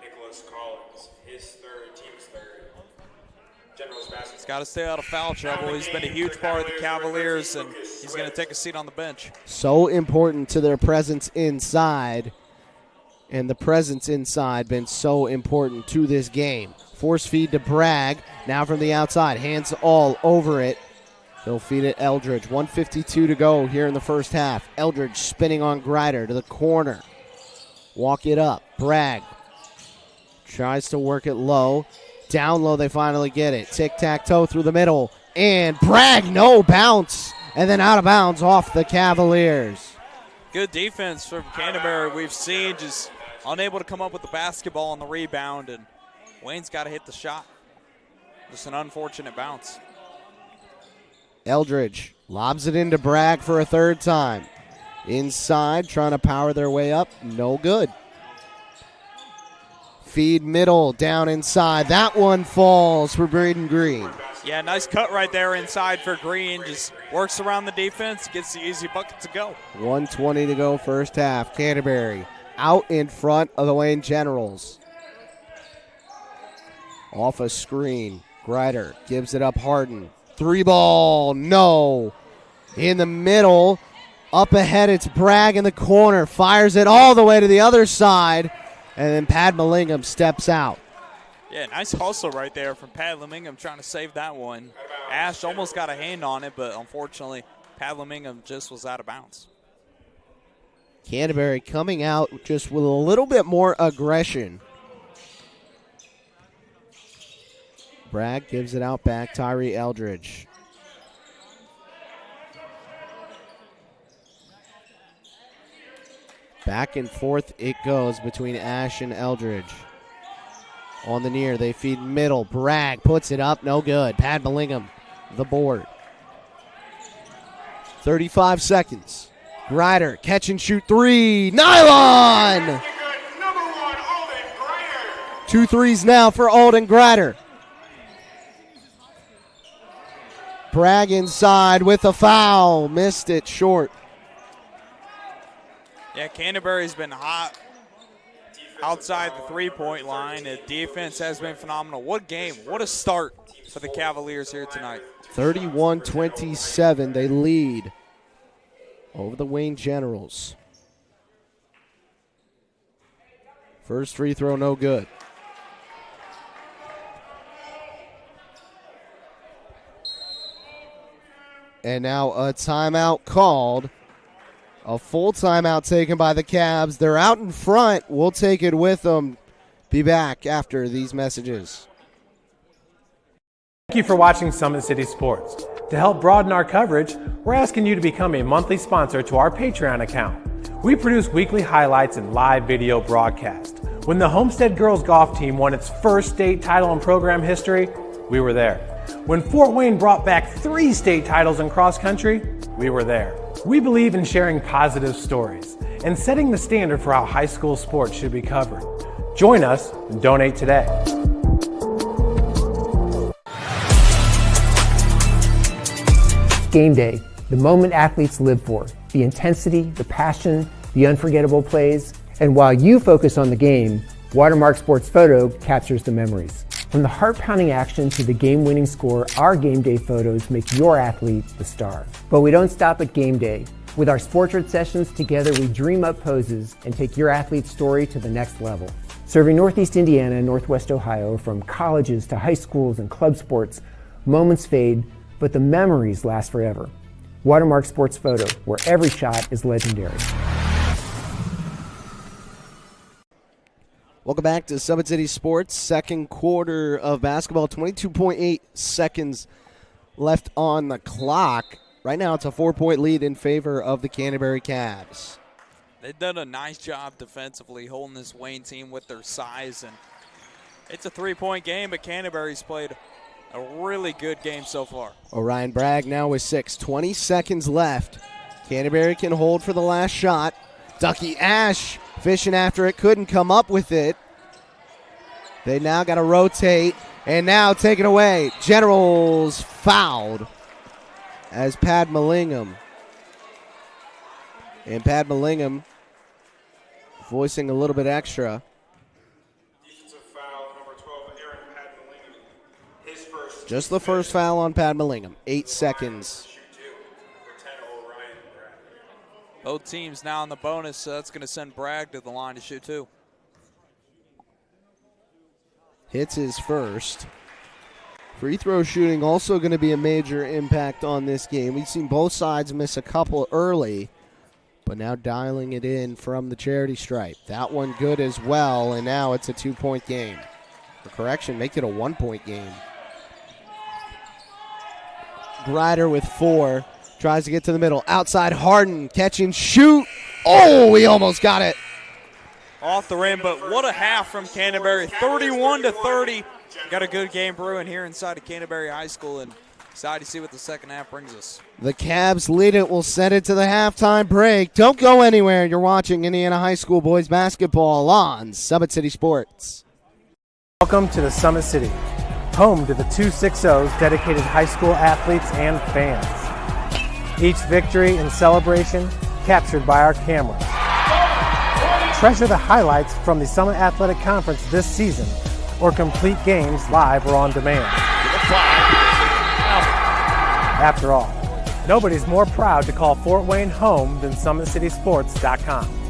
Nicholas Collins, his third, team's third. Generals basket. He's got to stay out of foul trouble. He's been a huge part of the Cavaliers, and he's going to take a seat on the bench. So important to their presence inside. And the presence inside been so important to this game. Force feed to Bragg. Now from the outside. Hands all over it. He'll feed it Eldridge. 1:52 to go here in the first half. Eldridge spinning on Grider to the corner. Walk it up. Bragg tries to work it low. Down low, they finally get it. Tic-tac-toe through the middle. And Bragg, no bounce. And then out of bounds off the Cavaliers. Good defense from Canterbury. We've seen just unable to come up with the basketball on the rebound, and Wayne's got to hit the shot. Just an unfortunate bounce. Eldridge lobs it into Bragg for a third time. Inside, trying to power their way up. No good. Feed middle, down inside. That one falls for Braden Green. Yeah, nice cut right there inside for Green. Just works around the defense, gets the easy bucket to go. 1:20 to go first half. Canterbury out in front of the Wayne Generals. Off a screen. Grider gives it up. Harden. 3 ball. No. In the middle. Up ahead, it's Bragg in the corner. Fires it all the way to the other side. And then Pat Mallingham steps out. Yeah, nice hustle right there from Pat Lemingham trying to save that one. Ash almost got a hand on it, but unfortunately, Pat Lemingham just was out of bounds. Canterbury coming out just with a little bit more aggression. Bragg gives it out back. Tyree Eldridge. Back and forth it goes between Ash and Eldridge. On the near, they feed middle. Bragg puts it up, no good. Pat Mallingham the board. 35 seconds. Grider, catch and shoot three. Nylon! 2 threes now for Alden Grider. Bragg inside with a foul. Missed it short. Yeah, Canterbury's been hot outside the three-point line. The defense has been phenomenal. What game. What a start for the Cavaliers here tonight. 31-27, they lead over the Wayne Generals. First free throw, no good. And now a timeout called. A full timeout taken by the Cavs. They're out in front. We'll take it with them. Be back after these messages. Thank you for watching Summit City Sports. To help broaden our coverage, we're asking you to become a monthly sponsor to our Patreon account. We produce weekly highlights and live video broadcasts. When the Homestead Girls Golf Team won its first state title in program history, we were there. When Fort Wayne brought back 3 state titles in cross country, we were there. We believe in sharing positive stories and setting the standard for how high school sports should be covered. Join us and donate today. Game day, the moment athletes live for, the intensity, the passion, the unforgettable plays, and while you focus on the game, Watermark Sports Photo captures the memories. From the heart-pounding action to the game-winning score, our game day photos make your athlete the star. But we don't stop at game day. With our Sportrait sessions, together we dream up poses and take your athlete's story to the next level. Serving Northeast Indiana and Northwest Ohio, from colleges to high schools and club sports, moments fade, but the memories last forever. Watermark Sports Photo, where every shot is legendary. Welcome back to Summit City Sports, second quarter of basketball. 22.8 seconds left on the clock. Right now it's a 4-point lead in favor of the Canterbury Cavs. They've done a nice job defensively holding this Wayne team with their size. And it's a 3-point game, but Canterbury's played a really good game so far. Orion Bragg now with 6. 20 seconds left. Canterbury can hold for the last shot. Ducky Ash fishing after it, couldn't come up with it. They now got to rotate, and now take it away. Generals fouled as Pad Mallingham. And Pad Mallingham voicing a little bit extra. Defensive foul, number 12, Aaron Pad Mallingham. His first. Just the first foul on Pad Mallingham. 8 seconds. Both teams now in the bonus, so that's going to send Bragg to the line to shoot 2. Hits his first. Free throw shooting also going to be a major impact on this game. We've seen both sides miss a couple early, but now dialing it in from the charity stripe. That one good as well, and now it's a 2-point game. For correction, make it a 1-point game. Grider with 4. Tries to get to the middle. Outside Harden. Catch and shoot. Oh, he almost got it. Off the rim, but what a half from Canterbury. 31-30. Got a good game brewing here inside of Canterbury High School, and excited to see what the second half brings us. The Cavs lead it. We'll send it to the halftime break. Don't go anywhere. You're watching Indiana High School boys basketball on Summit City Sports. Welcome to the Summit City, home to the 260s dedicated high school athletes and fans. Each victory and celebration captured by our cameras. Treasure the highlights from the Summit Athletic Conference this season, or complete games live or on demand. After all, nobody's more proud to call Fort Wayne home than SummitCitySports.com.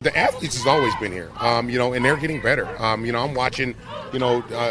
The athletes has always been here, and they're getting better. I'm watching,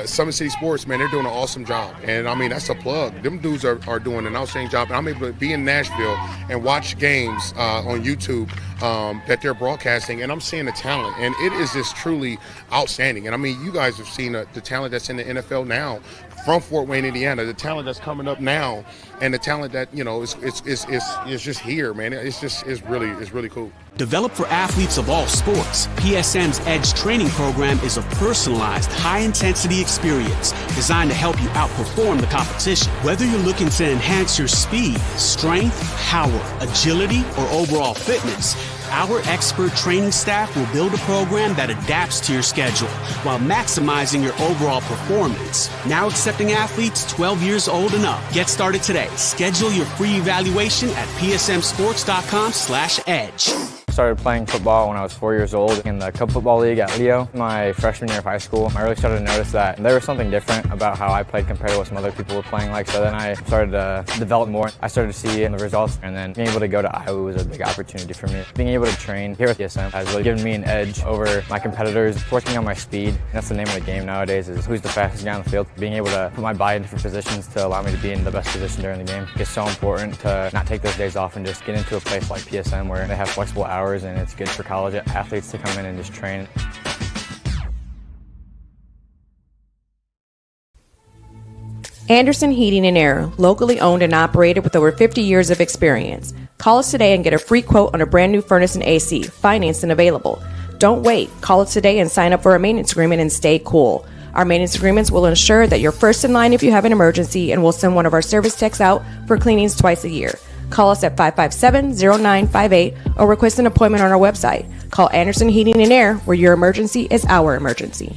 Summit City Sports, man, they're doing an awesome job. And, that's a plug. Them dudes are doing an outstanding job. And I'm able to be in Nashville and watch games on YouTube that they're broadcasting, and I'm seeing the talent, and it is just truly outstanding. And I mean, you guys have seen the talent that's in the NFL now from Fort Wayne, Indiana, the talent that's coming up now, and the talent that is just here, man. It's really cool. Developed for athletes of all sports, PSM's Edge training program is a personalized, high-intensity experience designed to help you outperform the competition. Whether you're looking to enhance your speed, strength, power, agility, or overall fitness, our expert training staff will build a program that adapts to your schedule while maximizing your overall performance. Now accepting athletes 12 years old and up. Get started today. Schedule your free evaluation at psmsports.com/edge. Started playing football when I was 4 years old in the Club Football League at Leo. My freshman year of high school, I really started to notice that there was something different about how I played compared to what some other people were playing like. So then I started to develop more. I started to see the results, and then being able to go to Iowa was a big opportunity for me. Being able to train here at PSM has really given me an edge over my competitors. Working on my speed, that's the name of the game nowadays, is who's the fastest guy on the field. Being able to put my body in different positions to allow me to be in the best position during the game. It's so important to not take those days off and just get into a place like PSM where they have flexible hours, and it's good for college athletes to come in and just train. Anderson Heating and Air, locally owned and operated with over 50 years of experience. Call us today and get a free quote on a brand new furnace and AC, financed and available. Don't wait. Call us today and sign up for a maintenance agreement and stay cool. Our maintenance agreements will ensure that you're first in line if you have an emergency, and we'll send one of our service techs out for cleanings twice a year. Call us at 557-0958 or request an appointment on our website. Call Anderson Heating and Air, where your emergency is our emergency.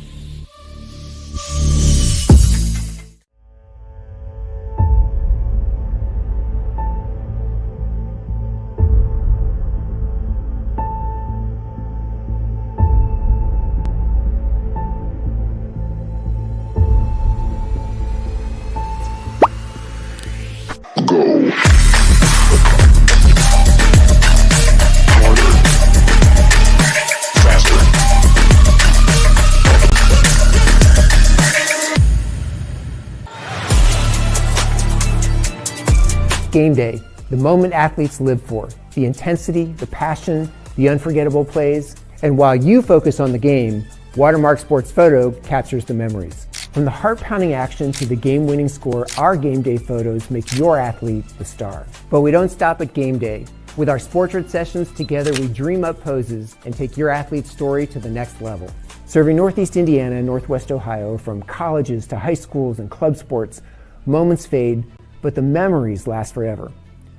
Game day, the moment athletes live for, the intensity, the passion, the unforgettable plays. And while you focus on the game, Watermark Sports Photo captures the memories. From the heart-pounding action to the game-winning score, our game day photos make your athlete the star. But we don't stop at game day. With our Sportrait sessions, together we dream up poses and take your athlete's story to the next level. Serving Northeast Indiana and Northwest Ohio, from colleges to high schools and club sports, moments fade, but the memories last forever.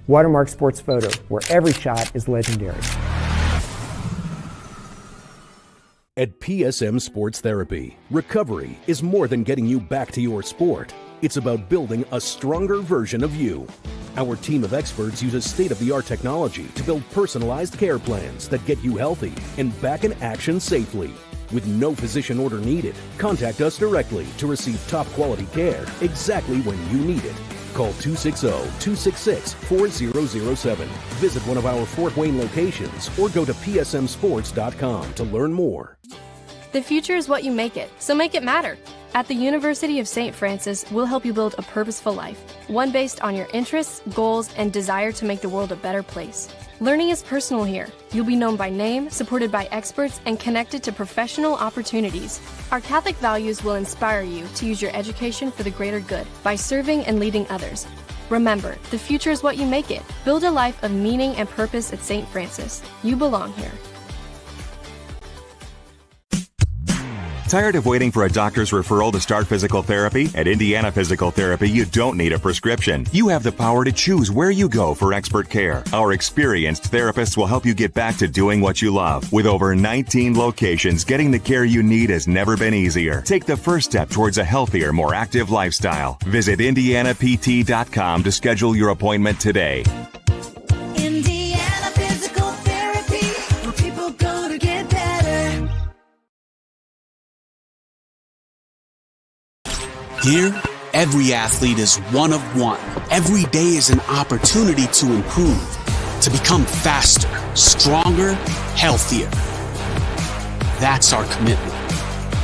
Watermark Sports Photo, where every shot is legendary. At PSM Sports Therapy, recovery is more than getting you back to your sport. It's about building a stronger version of you. Our team of experts uses state-of-the-art technology to build personalized care plans that get you healthy and back in action safely. With no physician order needed, contact us directly to receive top-quality care exactly when you need it. Call 260-266-4007. Visit one of our Fort Wayne locations or go to psmsports.com to learn more. The future is what you make it, so make it matter. At the University of St. Francis, we'll help you build a purposeful life, one based on your interests, goals, and desire to make the world a better place. Learning is personal here. You'll be known by name, supported by experts, and connected to professional opportunities. Our Catholic values will inspire you to use your education for the greater good by serving and leading others. Remember, the future is what you make it. Build a life of meaning and purpose at St. Francis. You belong here. Tired of waiting for a doctor's referral to start physical therapy? At Indiana Physical Therapy, you don't need a prescription. You have the power to choose where you go for expert care. Our experienced therapists will help you get back to doing what you love. With over 19 locations, getting the care you need has never been easier. Take the first step towards a healthier, more active lifestyle. Visit IndianaPT.com to schedule your appointment today. Indiana Physical Therapy, where people go to get better. Here, every athlete is one of one. Every day is an opportunity to improve, to become faster, stronger, healthier. That's our commitment.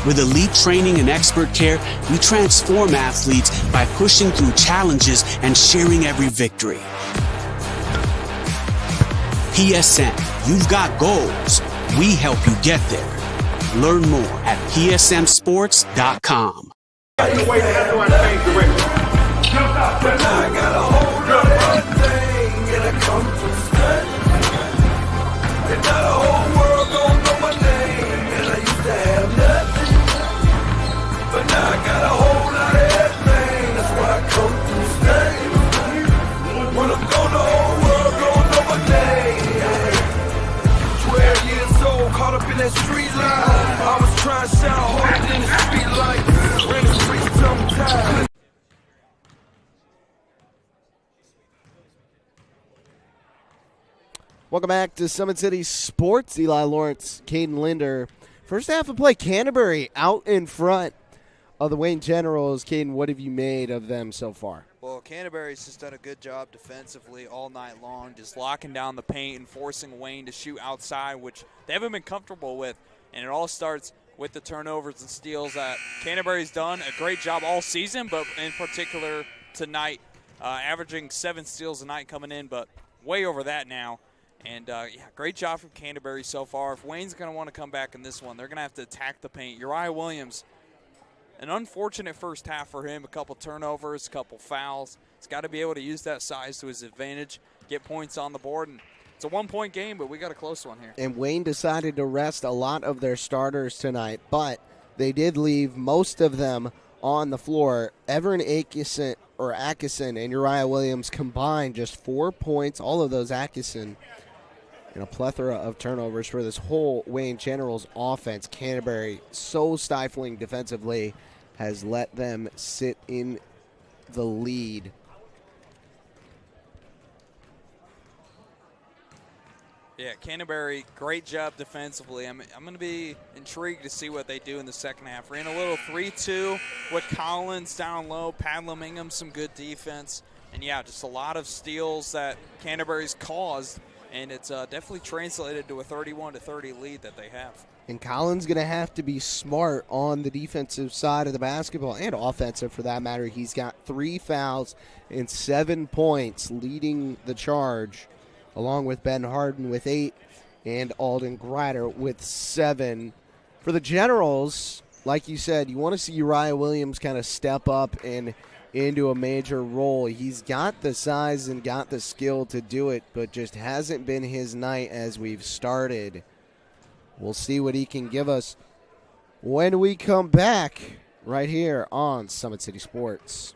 With elite training and expert care, we transform athletes by pushing through challenges and sharing every victory. PSN, You've got goals. We help you get there. Learn more at psmsports.com. Welcome back to Summit City Sports. Eli Lawrence, Caden Linder. First half of play, Canterbury out in front of the Wayne Generals. Caden, what have you made of them so far? Well, Canterbury's just done a good job defensively all night long, just locking down the paint and forcing Wayne to shoot outside, which they haven't been comfortable with. And it all starts with the turnovers and steals that Canterbury's done a great job all season, but in particular tonight, averaging 7 steals a night coming in, but way over that now. And, great job from Canterbury so far. If Wayne's going to want to come back in this one, they're going to have to attack the paint. Uriah Williams, an unfortunate first half for him, a couple turnovers, a couple fouls. He's got to be able to use that size to his advantage, get points on the board. And it's a one-point game, but we got a close one here. And Wayne decided to rest a lot of their starters tonight, but they did leave most of them on the floor. Everin Atkinson and Uriah Williams combined just 4 points, all of those Atkinson, and a plethora of turnovers for this whole Wayne Generals offense. Canterbury, so stifling defensively, has let them sit in the lead. Yeah, Canterbury, great job defensively. I'm going to be intrigued to see what they do in the second half. Ran a little 3-2 with Collins down low, paddling Ingham, some good defense. And, yeah, just a lot of steals that Canterbury's caused. And it's definitely translated to a 31-30 lead that they have. And Collins going to have to be smart on the defensive side of the basketball, and offensive for that matter. He's got 3 fouls and 7 points, leading the charge, along with Ben Harden with 8 and Alden Grider with 7. For the Generals, like you said, you want to see Uriah Williams kind of step up and into a major role. He's got the size and got the skill to do it, but just hasn't been his night as we've started. We'll see what he can give us when we come back right here on Summit City Sports.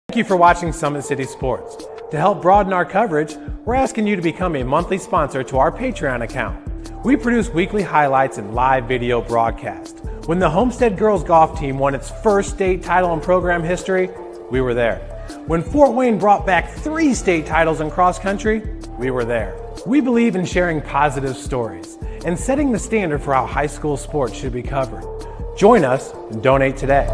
Thank you for watching Summit City Sports. To help broaden our coverage, we're asking you to become a monthly sponsor to our Patreon account. We produce weekly highlights and live video broadcasts. When the Homestead Girls Golf Team won its first state title in program history, we were there. When Fort Wayne brought back 3 state titles in cross country, we were there. We believe in sharing positive stories and setting the standard for how high school sports should be covered. Join us and donate today.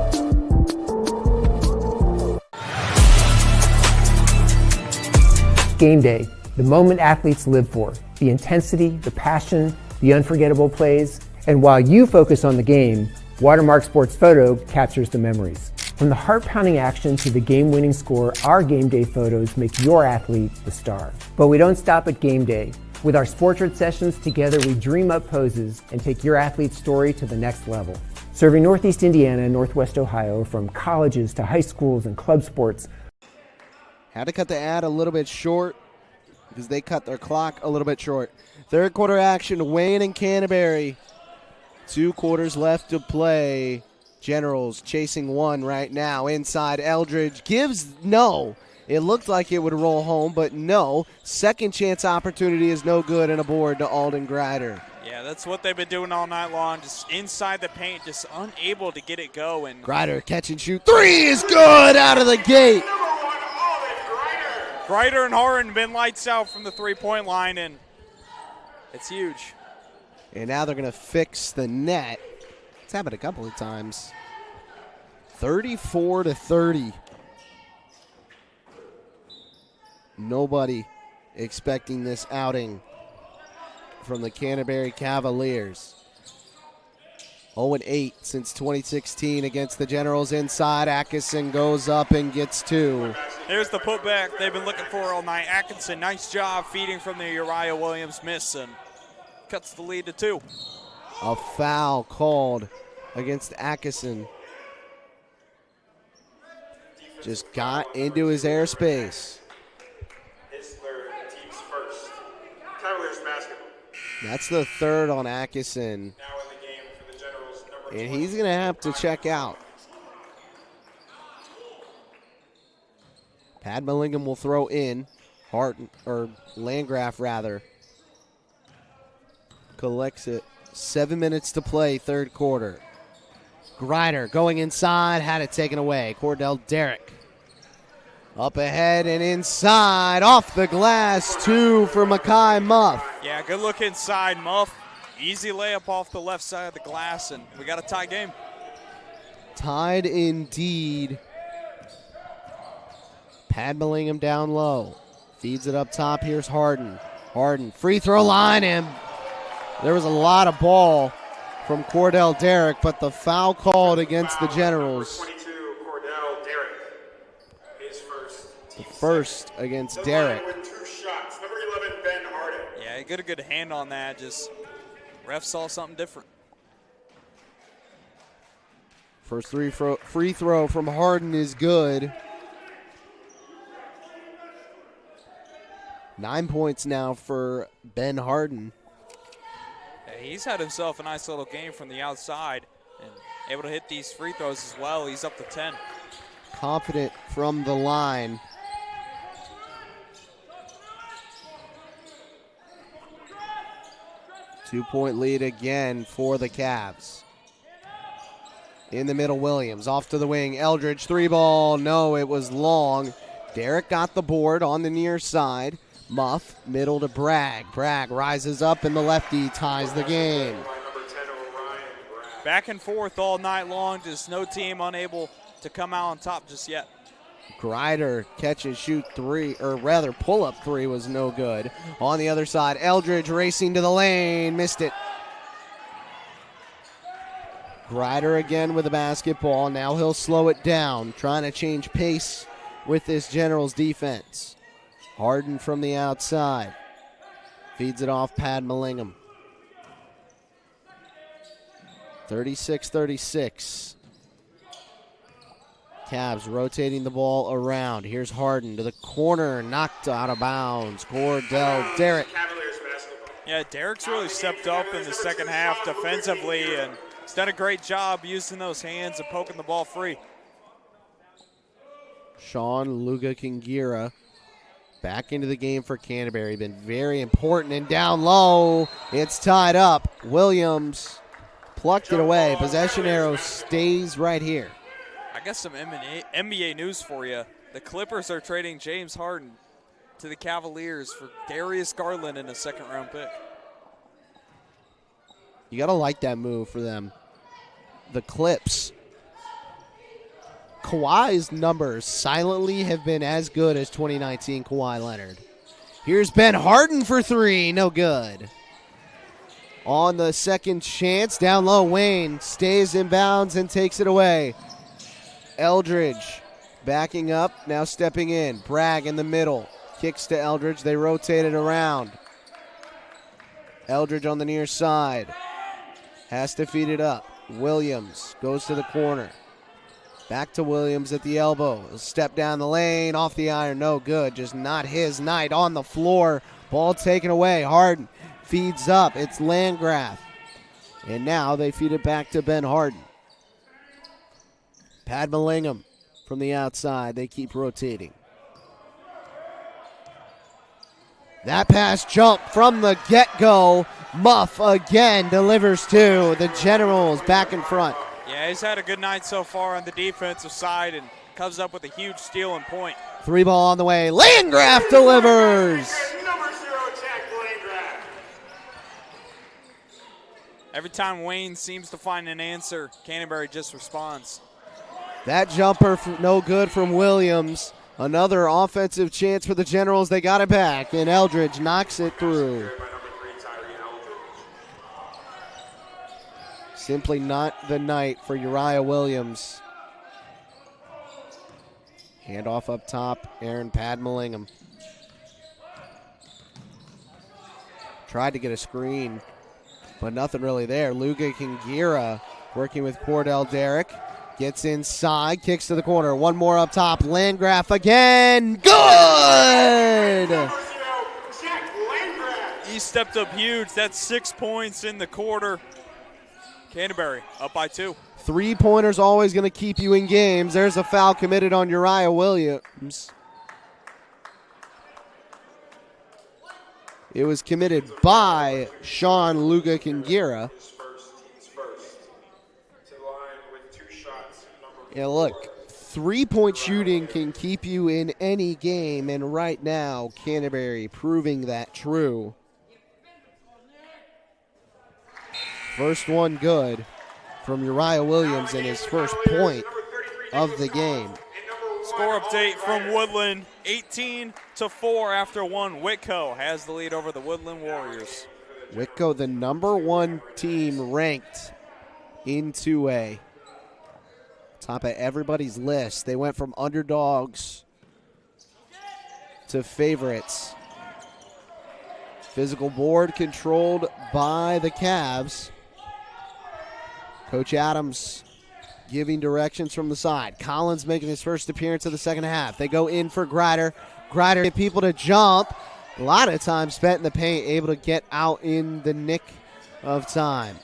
Game day, the moment athletes live for, the intensity, the passion, the unforgettable plays. And while you focus on the game, Watermark Sports Photo captures the memories. From the heart-pounding action to the game-winning score, our game day photos make your athlete the star. But we don't stop at game day. With our Sportrait sessions, together we dream up poses and take your athlete's story to the next level. Serving Northeast Indiana and Northwest Ohio, from colleges to high schools and club sports. Had to cut the ad a little bit short because they cut their clock a little bit short. Third quarter action, Wayne and Canterbury. 2 quarters left to play. Generals chasing one right now. Inside, Eldridge gives no. It looked like it would roll home, but no. Second chance opportunity is no good, and a board to Alden Grider. Yeah, that's what they've been doing all night long, just inside the paint, just unable to get it going. Grider, catch and shoot. 3 is good out of the gate. Grider and Harden been lights out from the three-point line, and it's huge. And now they're going to fix the net. It's happened a couple of times. 34-30. Nobody expecting this outing from the Canterbury Cavaliers. 0-8 since 2016 against the Generals inside. Atkinson goes up and gets 2. Here's the putback they've been looking for all night. Atkinson, nice job feeding from the Uriah Williams miss and cuts the lead to 2. A foul called against Atkinson. Just got into his airspace. His third, team's first. Tyler's basketball. That's the third on Atkinson. Now in the game for the Generals, number And he's going to have to check out. Pad Millingham will throw in. Landgraf rather. Collects it. 7 minutes to play, third quarter. Grider going inside, had it taken away. Cordell Derrick. Up ahead and inside, off the glass, 2 for Makai Muff. Yeah, good look inside, Muff. Easy layup off the left side of the glass, and we got a tie game. Tied indeed. Pad Millingham down low. Feeds it up top. Here's Harden. Harden, free throw line, and there was a lot of ball from Cordell Derrick, but the foul called against the Generals. 22, Cordell Derrick. His first. The first against Derrick. With 2 shots. Number 11, Ben Harden. Yeah, he got a good hand on that. Just ref saw something different. First free throw from Harden is good. 9 points now for Ben Harden. Yeah, he's had himself a nice little game from the outside and able to hit these free throws as well. He's up to 10. Confident from the line. Two-point lead again for the Cavs. In the middle, Williams off to the wing. Eldridge, 3-ball. No, it was long. Derrick got the board on the near side. Muff, middle to Bragg. Bragg rises up and the lefty ties the game. Back and forth all night long. Just no team unable to come out on top just yet. Grider catch and shoot 3, or rather pull up 3 was no good. On the other side, Eldridge racing to the lane, missed it. Grider again with the basketball. Now he'll slow it down, trying to change pace with this Generals defense. Harden from the outside. Feeds it off Pad Millingham. 36-36. Cavs rotating the ball around. Here's Harden to the corner, knocked out of bounds. Cordell Derrick. Yeah, Derrick's really stepped up in the second half defensively, and he's done a great job using those hands and poking the ball free. Sean Luga Kingira back into the game for Canterbury. Been very important, and down low, it's tied up. Williams plucked it away. Possession arrow stays right here. I got some NBA news for you. The Clippers are trading James Harden to the Cavaliers for Darius Garland in a second-round pick. You got to like that move for them. The Clips. Kawhi's numbers silently have been as good as 2019 Kawhi Leonard. Here's Ben Harden for 3. No good. On the second chance, down low, Wayne stays in bounds and takes it away. Eldridge backing up, now stepping in. Bragg in the middle. Kicks to Eldridge. They rotate it around. Eldridge on the near side. Has to feed it up. Williams goes to the corner. Back to Williams at the elbow. A step down the lane, off the iron, no good. Just not his night on the floor. Ball taken away. Harden feeds up. It's Landgraf. And now they feed it back to Ben Harden. Pad Millingham from the outside. They keep rotating. That pass jump from the get-go. Muff again delivers 2. The Generals back in front. Yeah, he's had a good night so far on the defensive side and comes up with a huge steal and point. 3-ball on the way. Landgraf delivers. Number 0, Jack Landgraf. Every time Wayne seems to find an answer, Canterbury just responds. That jumper no good from Williams. Another offensive chance for the Generals. They got it back, and Eldridge knocks it through. Simply not the night for Uriah Williams. Handoff up top, Aaron Padmalingham. Tried to get a screen, but nothing really there. Luga Kingira working with Cordell Derrick. Gets inside, kicks to the corner. One more up top. Landgraf again. Good! He stepped up huge. That's 6 points in the quarter. Canterbury up by 2. 3-pointers always going to keep you in games. There's a foul committed on Uriah Williams. It was committed by Sean Luga Kingira. Yeah, look, 3-point shooting can keep you in any game, and right now, Canterbury proving that true. First one good from Uriah Williams and his first point of the game. Score update from Woodland, 18-4 after one. Whitco has the lead over the Woodland Warriors. Whitco, the number 1 team ranked in 2A. Top of everybody's list. They went from underdogs to favorites. Physical board controlled by the Cavs. Coach Adams giving directions from the side. Collins making his first appearance of the second half. They go in for Grider. Grider get people to jump. A lot of time spent in the paint, able to get out in the nick of time.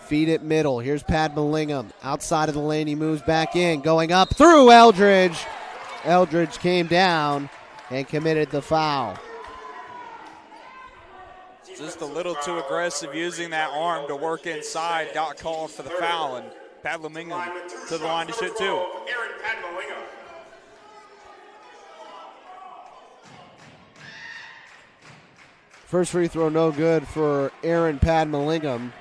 Feed it middle. Here's Padmalingham. Outside of the lane, he moves back in. Going up through Eldridge. Eldridge came down and committed the foul. Just a little too aggressive using that arm to work inside. Got called for the foul, and Padmalingham to the line to shoot 2. Aaron Padmalingham. First free throw no good for Aaron Padmalingham.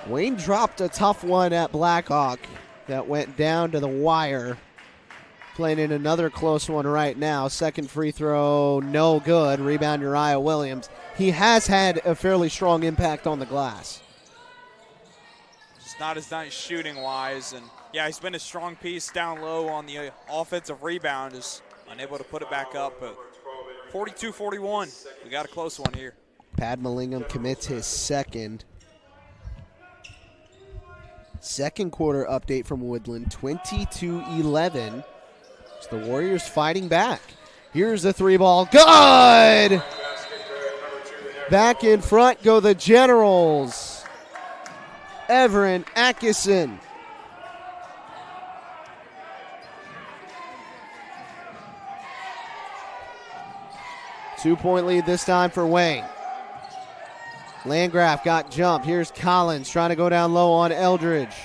Wayne dropped a tough one at Blackhawk that went down to the wire. Playing in another close one right now. Second free throw, no good. Rebound Uriah Williams. He has had a fairly strong impact on the glass. Just not as nice shooting-wise. And, yeah, he's been a strong piece down low on the offensive rebound. Is unable to put it back up. But 42-41. We got a close one here. Padmalingham commits his second. Second quarter update from Woodland, 20-11. It's the Warriors fighting back. Here's the 3-ball. Good! Back in front go the Generals. Everin Atkinson. Two-point lead this time for Wayne. Landgraf got jumped. Here's Collins trying to go down low on Eldridge.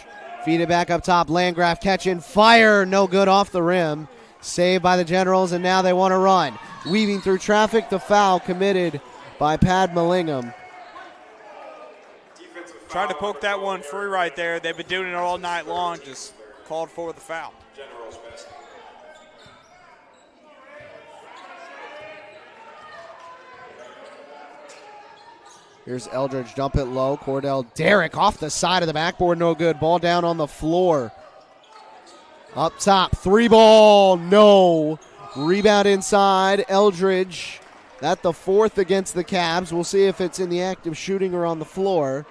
Feed it back up top. Landgraf catching fire. No good off the rim. Saved by the Generals, and now they want to run. Weaving through traffic, the foul committed by Padmalingham. Tried to poke that one free right there. They've been doing it all night long. Just called for the foul. Here's Eldridge, dump it low. Cordell Derrick off the side of the backboard, no good. Ball down on the floor. Up top, 3-ball, no. Rebound inside, Eldridge. That the fourth against the Cavs. We'll see if it's in the act of shooting or on the floor.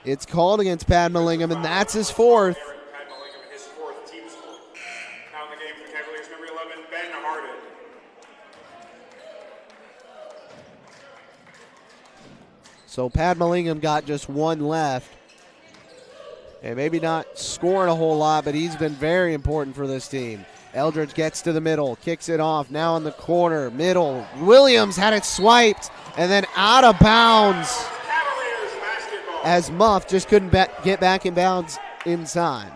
It's called against Padmalingham, and that's his fourth. Padmalingham, his fourth team score. Now in the game for Cavaliers, number 11, Ben Harden. So Padmalingham got just one left. And maybe not scoring a whole lot, but he's been very important for this team. Eldridge gets to the middle, kicks it off, now in the corner, middle. Williams had it swiped, and then out of bounds. As Muff just couldn't get back in bounds in time.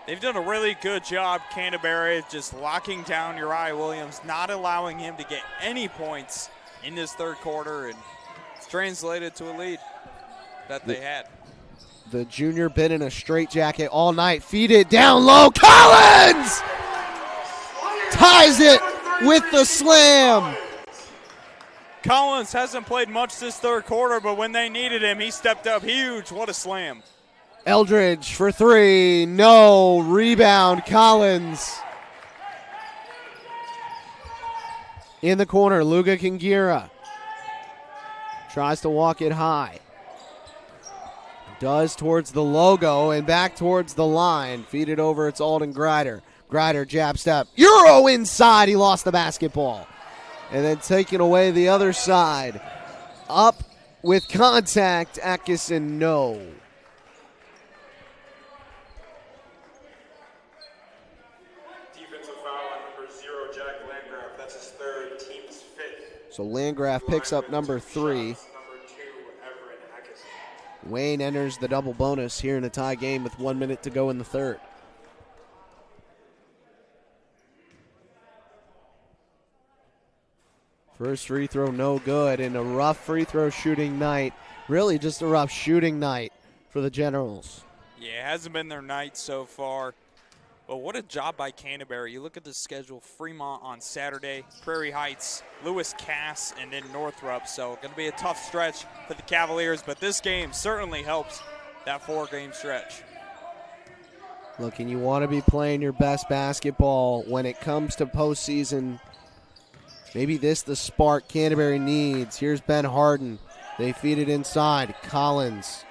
They've done a really good job, Canterbury, just locking down Uriah Williams, not allowing him to get any points in this third quarter, and it's translated to a lead that they had. The junior been in a straitjacket all night. Feed it down low. Collins ties it with the slam. Collins hasn't played much this third quarter, but when they needed him, he stepped up huge. What a slam. Eldridge for three. No. Rebound. Collins. In the corner, Luga Kingira tries to walk it high. Does towards the logo and back towards the line. Feed it over, it's Alden Grider. Grider jab step. Euro inside, he lost the basketball. And then taking away the other side. Up with contact, Atkinson, no. Defensive foul on number 0, Jack Landgraf. That's his third, team's fifth. So Landgraf picks up number 3. Number 2, Everett Atkinson. Wayne enters the double bonus here in a tie game with 1 minute to go in the third. First free throw no good, and a rough free throw shooting night. Really just a rough shooting night for the Generals. Yeah, it hasn't been their night so far. But what a job by Canterbury. You look at the schedule, Fremont on Saturday, Prairie Heights, Lewis Cass, and then Northrop. So going to be a tough stretch for the Cavaliers, but this game certainly helps that 4-game stretch. Look, and you want to be playing your best basketball when it comes to postseason. Maybe this the spark Canterbury needs. Here's Ben Harden. They feed it inside. Collins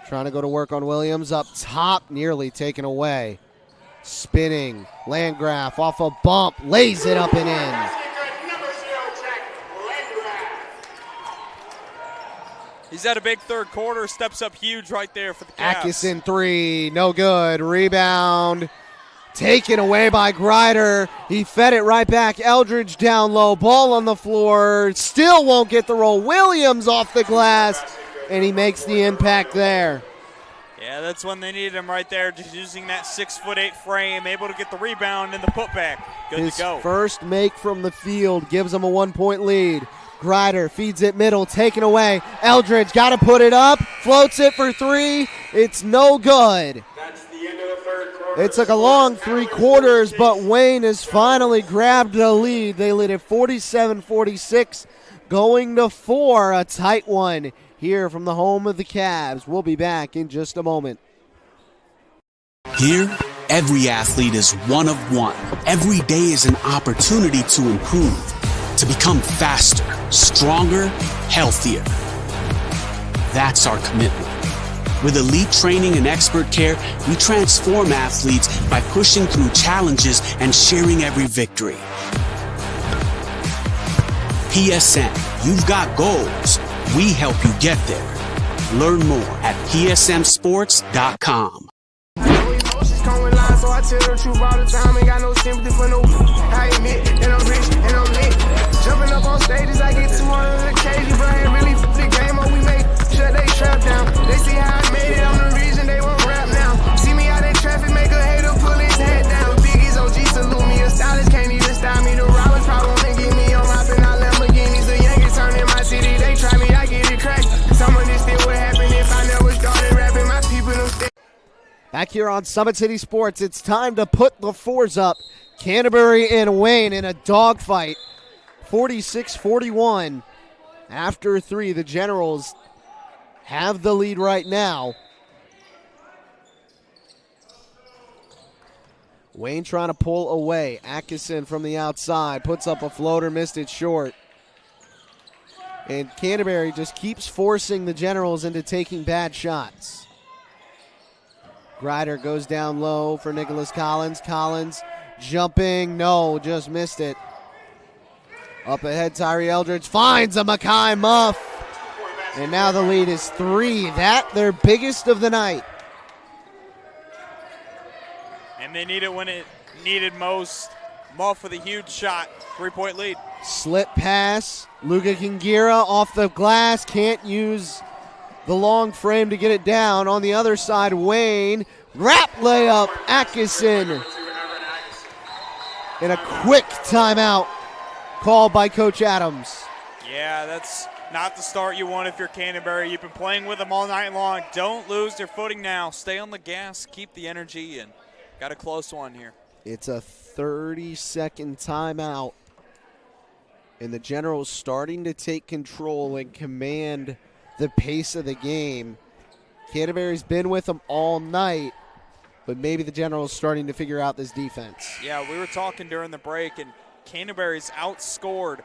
trying to go to work on Williams. Up top, nearly taken away. Spinning. Landgraf off a bump. Lays it up and in. He's had a big third quarter. Steps up huge right there for the Cavs. Atkinson three. No good. Rebound. Taken away by Grider. He fed it right back. Eldridge down low. Ball on the floor. Still won't get the roll. Williams off the glass. And he makes the impact there. Yeah, that's when they needed him right there. Just using that 6'8" frame. Able to get the rebound and the putback. Good His to go. first make from the field gives him a 1-point lead. Grider feeds it middle. Taken away. Eldridge got to put it up. Floats it for three. It's no good. That's the end of the third quarter. It took a long 3 quarters, but Wayne has finally grabbed the lead. They lead at 47-46, going to 4, a tight one here from the home of the Cavs. We'll be back in just a moment. Here, every athlete is one of one. Every day is an opportunity to improve, to become faster, stronger, healthier. That's our commitment. With elite training and expert care, we transform athletes by pushing through challenges and sharing every victory. PSN, you've got goals. We help you get there. Learn more at psmsports.com. So I tell the truth all the time, ain't got no sympathy for no. I admit that I'm rich and I'm lit. Jumping up on stages, I get 200 occasions, but I ain't really the game or we make sure they trap down. They see how I made it, I'm the reason they won't rap now. See me out in traffic, make a hater pull his head down. Biggie's OG salute me, a stylist can't even style me. The robbers probably wanna get me on mopping out Lamborghinis. The youngest turn in my city, they try me, I get it cracked. Some of this still would happen if I never started rapping. My people don't stay. Back here on Summit City Sports, it's time to put the fours up. Canterbury and Wayne in a dogfight. 46-41. After 3, the Generals have the lead right now. Wayne trying to pull away. Atkinson from the outside puts up a floater, missed it short. And Canterbury just keeps forcing the Generals into taking bad shots. Grider goes down low for Nicholas Collins. Collins jumping. No, just missed it. Up ahead, Tyree Eldridge finds a Mackay Muff. And now the lead is 3. That their biggest of the night. And they need it when it needed most. Muff with a huge shot. 3-point lead. Slip pass. Luka Kingira off the glass. Can't use the long frame to get it down. On the other side, Wayne. Wrap layup. Atkinson. And a quick timeout called by Coach Adams. Yeah, that's not the start you want if you're Canterbury. You've been playing with them all night long. Don't lose their footing now. Stay on the gas. Keep the energy, and got a close one here. It's a 30-second timeout. And the Generals starting to take control and command the pace of the game. Canterbury's been with them all night, but maybe the Generals starting to figure out this defense. Yeah, we were talking during the break, and Canterbury's outscored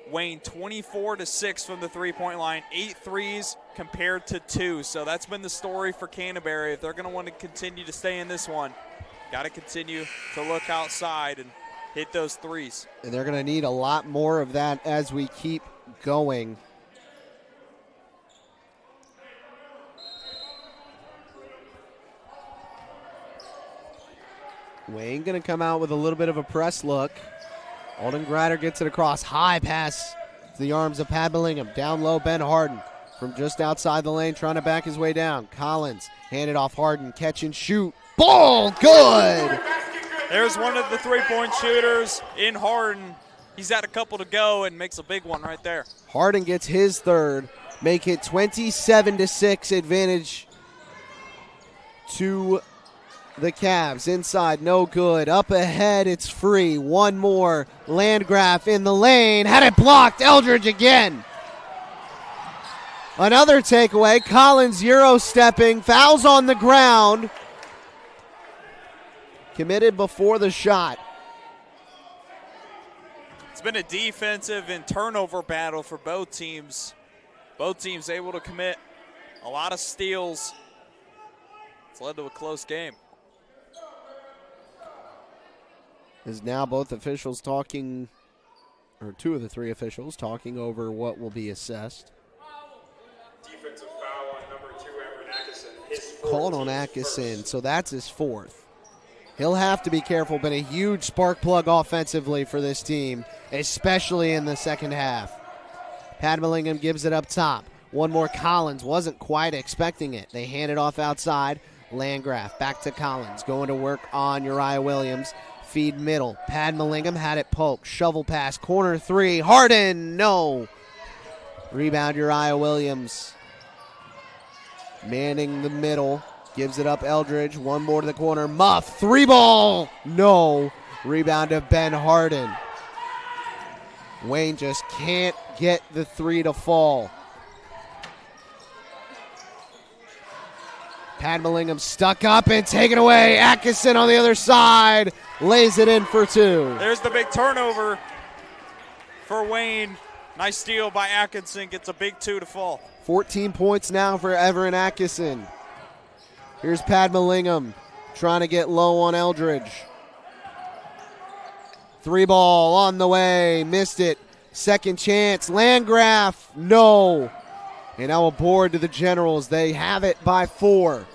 Wayne 24-6 from the three-point line, 8 threes compared to 2. So that's been the story for Canterbury. If they're going to want to continue to stay in this one, got to continue to look outside and hit those threes. And they're going to need a lot more of that as we keep going. Wayne going to come out with a little bit of a press look. Alden Grider gets it across. High pass to the arms of Pat Billingham. Down low, Ben Harden from just outside the lane trying to back his way down. Collins handed off Harden. Catch and shoot. Ball good! There's one of the three-point shooters in Harden. He's had a couple to go and makes a big one right there. Harden gets his third. Make it 27-6 advantage to the Cavs. Inside, no good. Up ahead, it's free. One more. Landgraf in the lane. Had it blocked. Eldridge again. Another takeaway. Collins Euro-stepping. Fouls on the ground. Committed before the shot. It's been a defensive and turnover battle for both teams. Both teams able to commit a lot of steals. It's led to a close game. Is now both officials talking, or two of the three officials talking over what will be assessed. Defensive foul on number 2, Everett Atkinson. His fourth, Called on team's Atkinson, first. so that's his fourth. He'll have to be careful. Been a huge spark plug offensively for this team, especially in the second half. Pat Billingham gives it up top. One more. Collins wasn't quite expecting it. They hand it off outside. Landgraf back to Collins, going to work on Uriah Williams. Feed middle. Pat Billingham had it poked. Shovel pass. Corner three. Harden. No. Rebound Uriah Williams. Manning the middle. Gives it up Eldridge. One more to the corner. Muff. 3-ball. No. Rebound to Ben Harden. Wayne just can't get the three to fall. Pat Billingham stuck up and taken away. Atkinson on the other side. Lays it in for 2. There's the big turnover for Wayne. Nice steal by Atkinson. Gets a big 2 to fall. 14 points now for Everett Atkinson. Here's Pat Billingham trying to get low on Eldridge. 3-ball on the way. Missed it. Second chance. Landgraf. No. And now a board to the Generals. They have it by 4.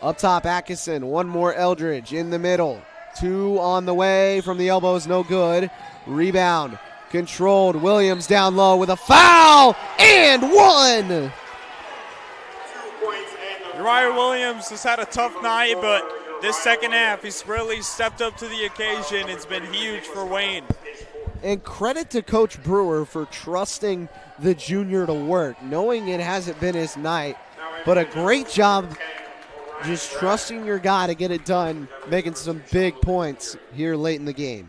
Up top, Atkinson. One more Eldridge in the middle. 2 on the way from the elbows. No good. Rebound. Controlled. Williams down low with a foul. And 1. Uriah Williams has had a tough night, but this second half, he's really stepped up to the occasion. It's been huge for Wayne. And credit to Coach Brewer for trusting the junior to work, knowing it hasn't been his night, but a great job just trusting your guy to get it done, making some big points here late in the game.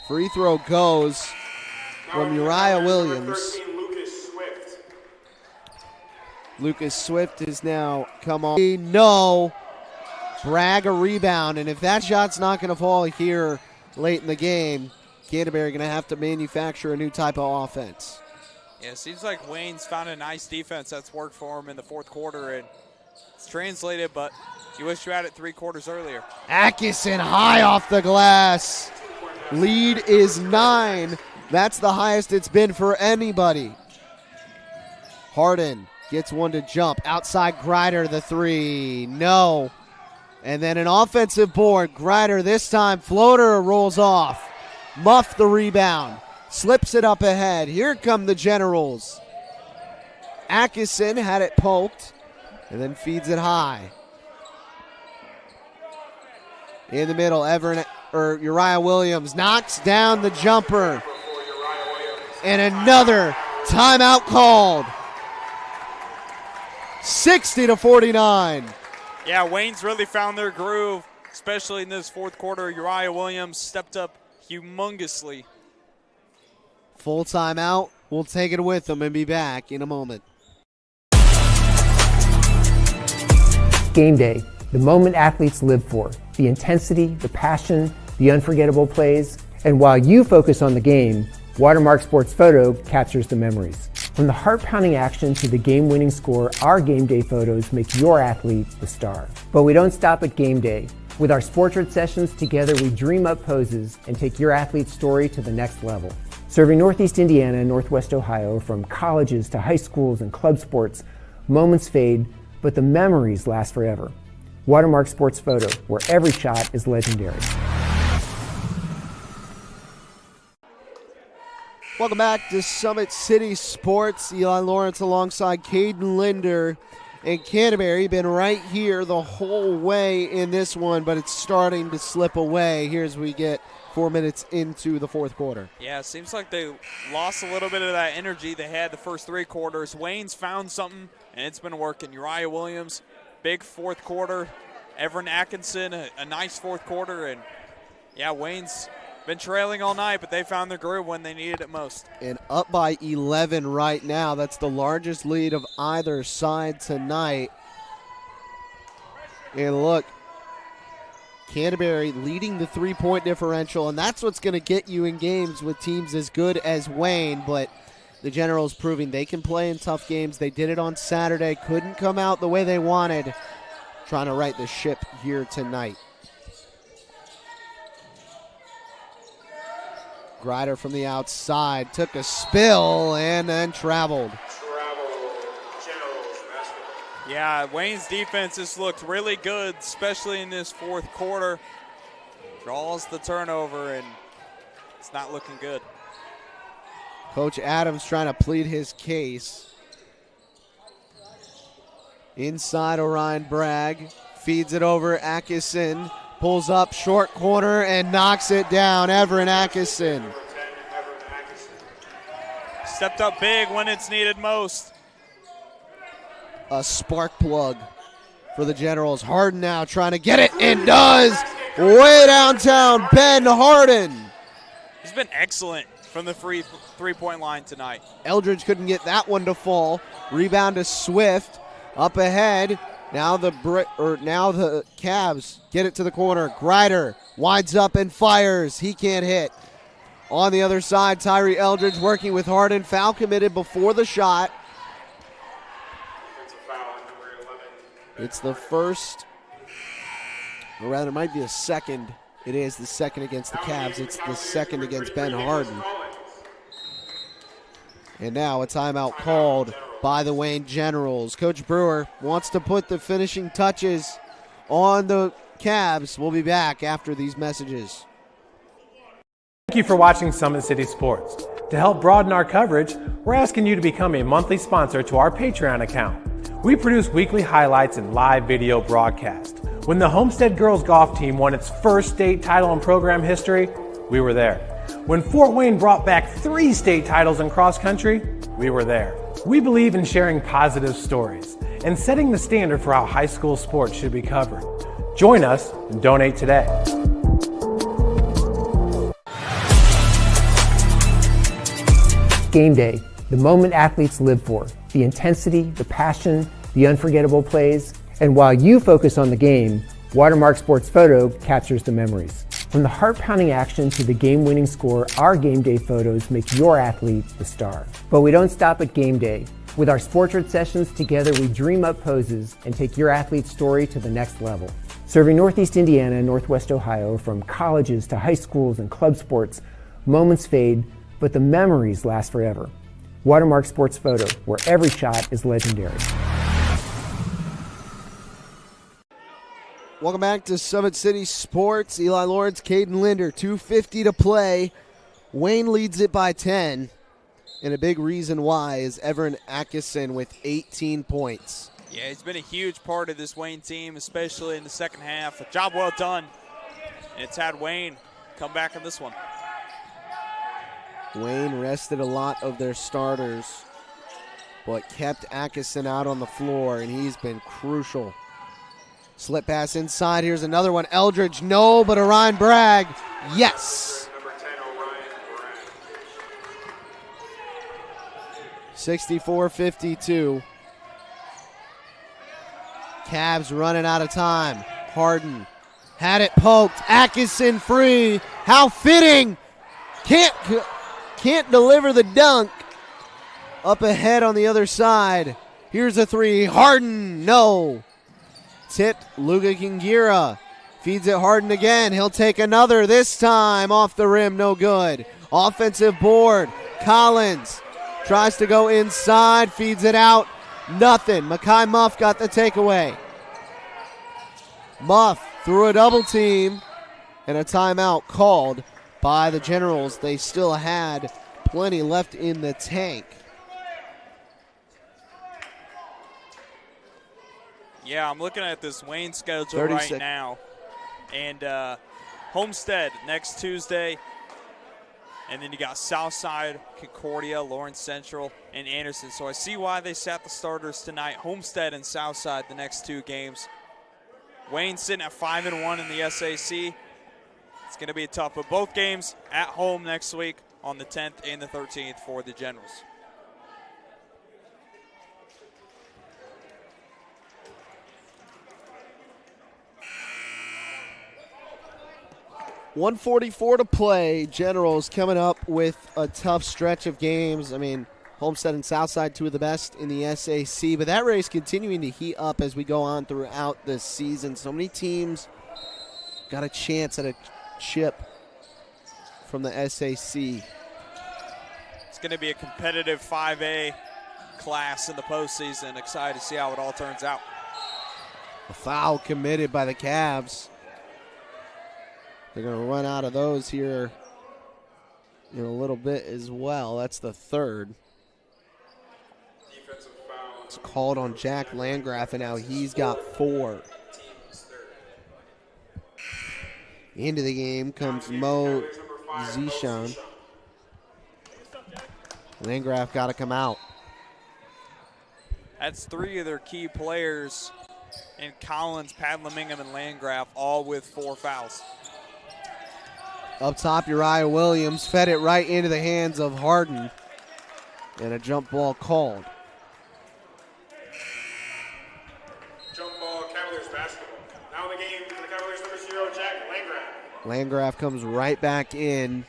Free throw goes from Uriah Williams. Lucas Swift is now come on. No. Bragg a rebound, and if that shot's not going to fall here late in the game, Canterbury going to have to manufacture a new type of offense. Yeah, it seems like Wayne's found a nice defense that's worked for him in the fourth quarter, and it's translated, but you wish you had it 3 quarters earlier. Atkinson high off the glass. Lead is 9. That's the highest it's been for anybody. Harden gets one to jump. Outside Grider, the 3. No. And then an offensive board. Grider this time. Floater rolls off. Muff the rebound. Slips it up ahead. Here come the Generals. Atkinson had it poked and then feeds it high. In the middle, Uriah Williams knocks down the jumper. And another timeout called. 60-49. Yeah, Wayne's really found their groove. especially in this fourth quarter. Uriah Williams stepped up humongously. Full timeout. We'll take it with them and be back in a moment. Game day, the moment athletes live for, the intensity, the passion, the unforgettable plays, and while you focus on the game, Watermark Sports Photo captures the memories. From the heart-pounding action to the game-winning score, our game day photos make your athlete the star. But we don't stop at game day. With our Sportrait sessions, together we dream up poses and take your athlete's story to the next level. Serving Northeast Indiana and Northwest Ohio, from colleges to high schools and club sports, moments fade, but the memories last forever. Watermark Sports Photo, where every shot is legendary. Welcome back to Summit City Sports. Eli Lawrence alongside Caden Linder and Canterbury. Been right here the whole way in this one, but it's starting to slip away here as we get 4 minutes into the fourth quarter. Yeah, it seems like they lost a little bit of that energy they had the first three quarters. Wayne's found something, and it's been working. Uriah Williams, big fourth quarter. Everin Atkinson, a nice fourth quarter. And, yeah, Wayne's been trailing all night, but they found their groove when they needed it most. And up by 11 right now. That's the largest lead of either side tonight. And look, Canterbury leading the three-point differential, and that's what's going to get you in games with teams as good as Wayne. But the Generals proving they can play in tough games. They did it on Saturday, couldn't come out the way they wanted. Trying to right the ship here tonight. Grider from the outside took a spill and then traveled. Yeah, Wayne's defense has looked really good, especially in this fourth quarter. Draws the turnover, and it's not looking good. Coach Adams trying to plead his case. Inside Orion Bragg, feeds it over Atkinson. Pulls up short corner and knocks it down. Everin Atkinson. Stepped up big when it's needed most. A spark plug for the Generals. Harden now trying to get it and does. Way downtown, Ben Harden. He's been excellent from the three-point line tonight. Eldridge couldn't get that one to fall. Rebound to Swift. Up ahead. Now the Cavs get it to the corner. Grider winds up and fires. He can't hit. On the other side, Tyree Eldridge working with Harden. Foul committed before the shot. It's the first, or rather it might be the second. It is the second against the Cavs. It's the second against Ben Harden. And now a timeout called by the Wayne Generals. Coach Brewer wants to put the finishing touches on the Cavs. We'll be back after these messages. Thank you for watching Summit City Sports. To help broaden our coverage, we're asking you to become a monthly sponsor to our Patreon account. We produce weekly highlights and live video broadcast. When the Homestead Girls Golf Team won its first state title in program history, we were there. When Fort Wayne brought back 3 state titles in cross country, we were there. We believe in sharing positive stories and setting the standard for how high school sports should be covered. Join us and donate today. Game day, the moment athletes live for, the intensity, the passion, the unforgettable plays, and while you focus on the game, Watermark Sports Photo captures the memories. From the heart-pounding action to the game-winning score, our game day photos make your athlete the star. But we don't stop at game day. With our Sportrait sessions, together we dream up poses and take your athlete's story to the next level. Serving Northeast Indiana and Northwest Ohio, from colleges to high schools and club sports, moments fade, but the memories last forever. Watermark Sports Photo, where every shot is legendary. Welcome back to Summit City Sports. Eli Lawrence, Caden Linder, 2:50 to play. Wayne leads it by 10. And a big reason why is Everin Atkinson with 18 points. Yeah, he's been a huge part of this Wayne team, especially in the second half. A job well done. And it's had Wayne come back in this one. Wayne rested a lot of their starters, but kept Atkinson out on the floor, and he's been crucial. Slip pass inside. Here's another one. Eldridge, no, but Orion Bragg, yes. Number 10, Orion Bragg. 64-52. Cavs running out of time. Harden had it poked. Atkinson free. How fitting. Can't deliver the dunk. Up ahead on the other side. Here's a three. Harden, no. Tipped. Luka Kingira feeds it Harden again. He'll take another. This time off the rim, no good. Offensive board. Collins tries to go inside, feeds it out. Nothing. Mekhi Muff got the takeaway. Muff threw a double team and a timeout called by the Generals. They still had plenty left in the tank. Yeah, I'm looking at this Wayne schedule 36. right now. And Homestead next Tuesday. And then you got Southside, Concordia, Lawrence Central, and Anderson. So I see why they sat the starters tonight. Homestead and Southside the next two games. Wayne sitting at 5-1 in the SAC. It's going to be tough. But both games at home next week on the 10th and the 13th for the Generals. .144 to play. Generals coming up with a tough stretch of games. I mean, Homestead and Southside, two of the best in the SAC. But that race continuing to heat up as we go on throughout the season. So many teams got a chance at a chip from the SAC. It's going to be a competitive 5A class in the postseason. Excited to see how it all turns out. A foul committed by the Cavs. They're going to run out of those here in a little bit as well. That's the third. Defensive foul. It's called on Jack Landgraf, and now he's got 4. Into the game comes Mo Zishan. Landgraf got to come out. That's 3 of their key players in Collins, Padlamingham, and Landgraf, all with 4 fouls. Up top, Uriah Williams fed it right into the hands of Harden. And a jump ball called. Jump ball, Cavaliers basketball. Now in the game for the Cavaliers, number 0, Jack Landgraf. Landgraf comes right back in.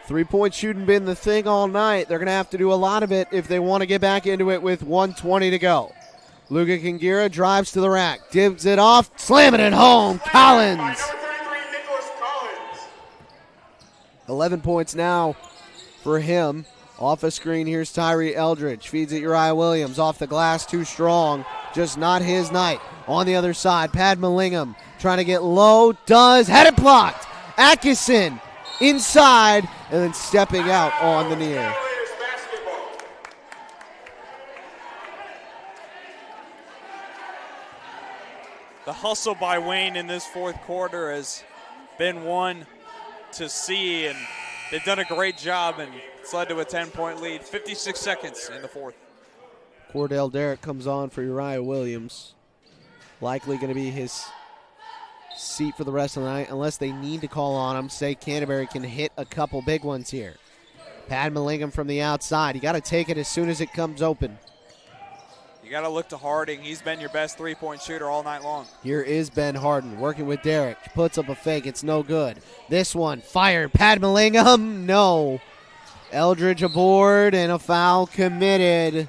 3-point shooting been the thing all night. They're going to have to do a lot of it if they want to get back into it with 1:20 to go. Luka Kingira drives to the rack, dips it off, slamming it home. Collins. 11 points now for him. Off a screen, here's Tyree Eldridge. Feeds it Uriah Williams. Off the glass, too strong. Just not his night. On the other side, Padmalingham trying to get low. Does. Had it blocked. Atkinson inside and then stepping out on the near. The hustle by Wayne in this fourth quarter has been one to see, and they've done a great job, and it's led to a 10-point lead. 56 seconds in the fourth. Cordell Derrick comes on for Uriah Williams. Likely going to be his seat for the rest of the night unless they need to call on him. Say Canterbury can hit a couple big ones here. Padmalingham from the outside. You got to take it as soon as it comes open. You got to look to Harding. He's been your best three-point shooter all night long. Here is Ben Harden working with Derrick. Puts up a fake. It's no good. This one fired. Padmalingham. No. Eldridge aboard and a foul committed.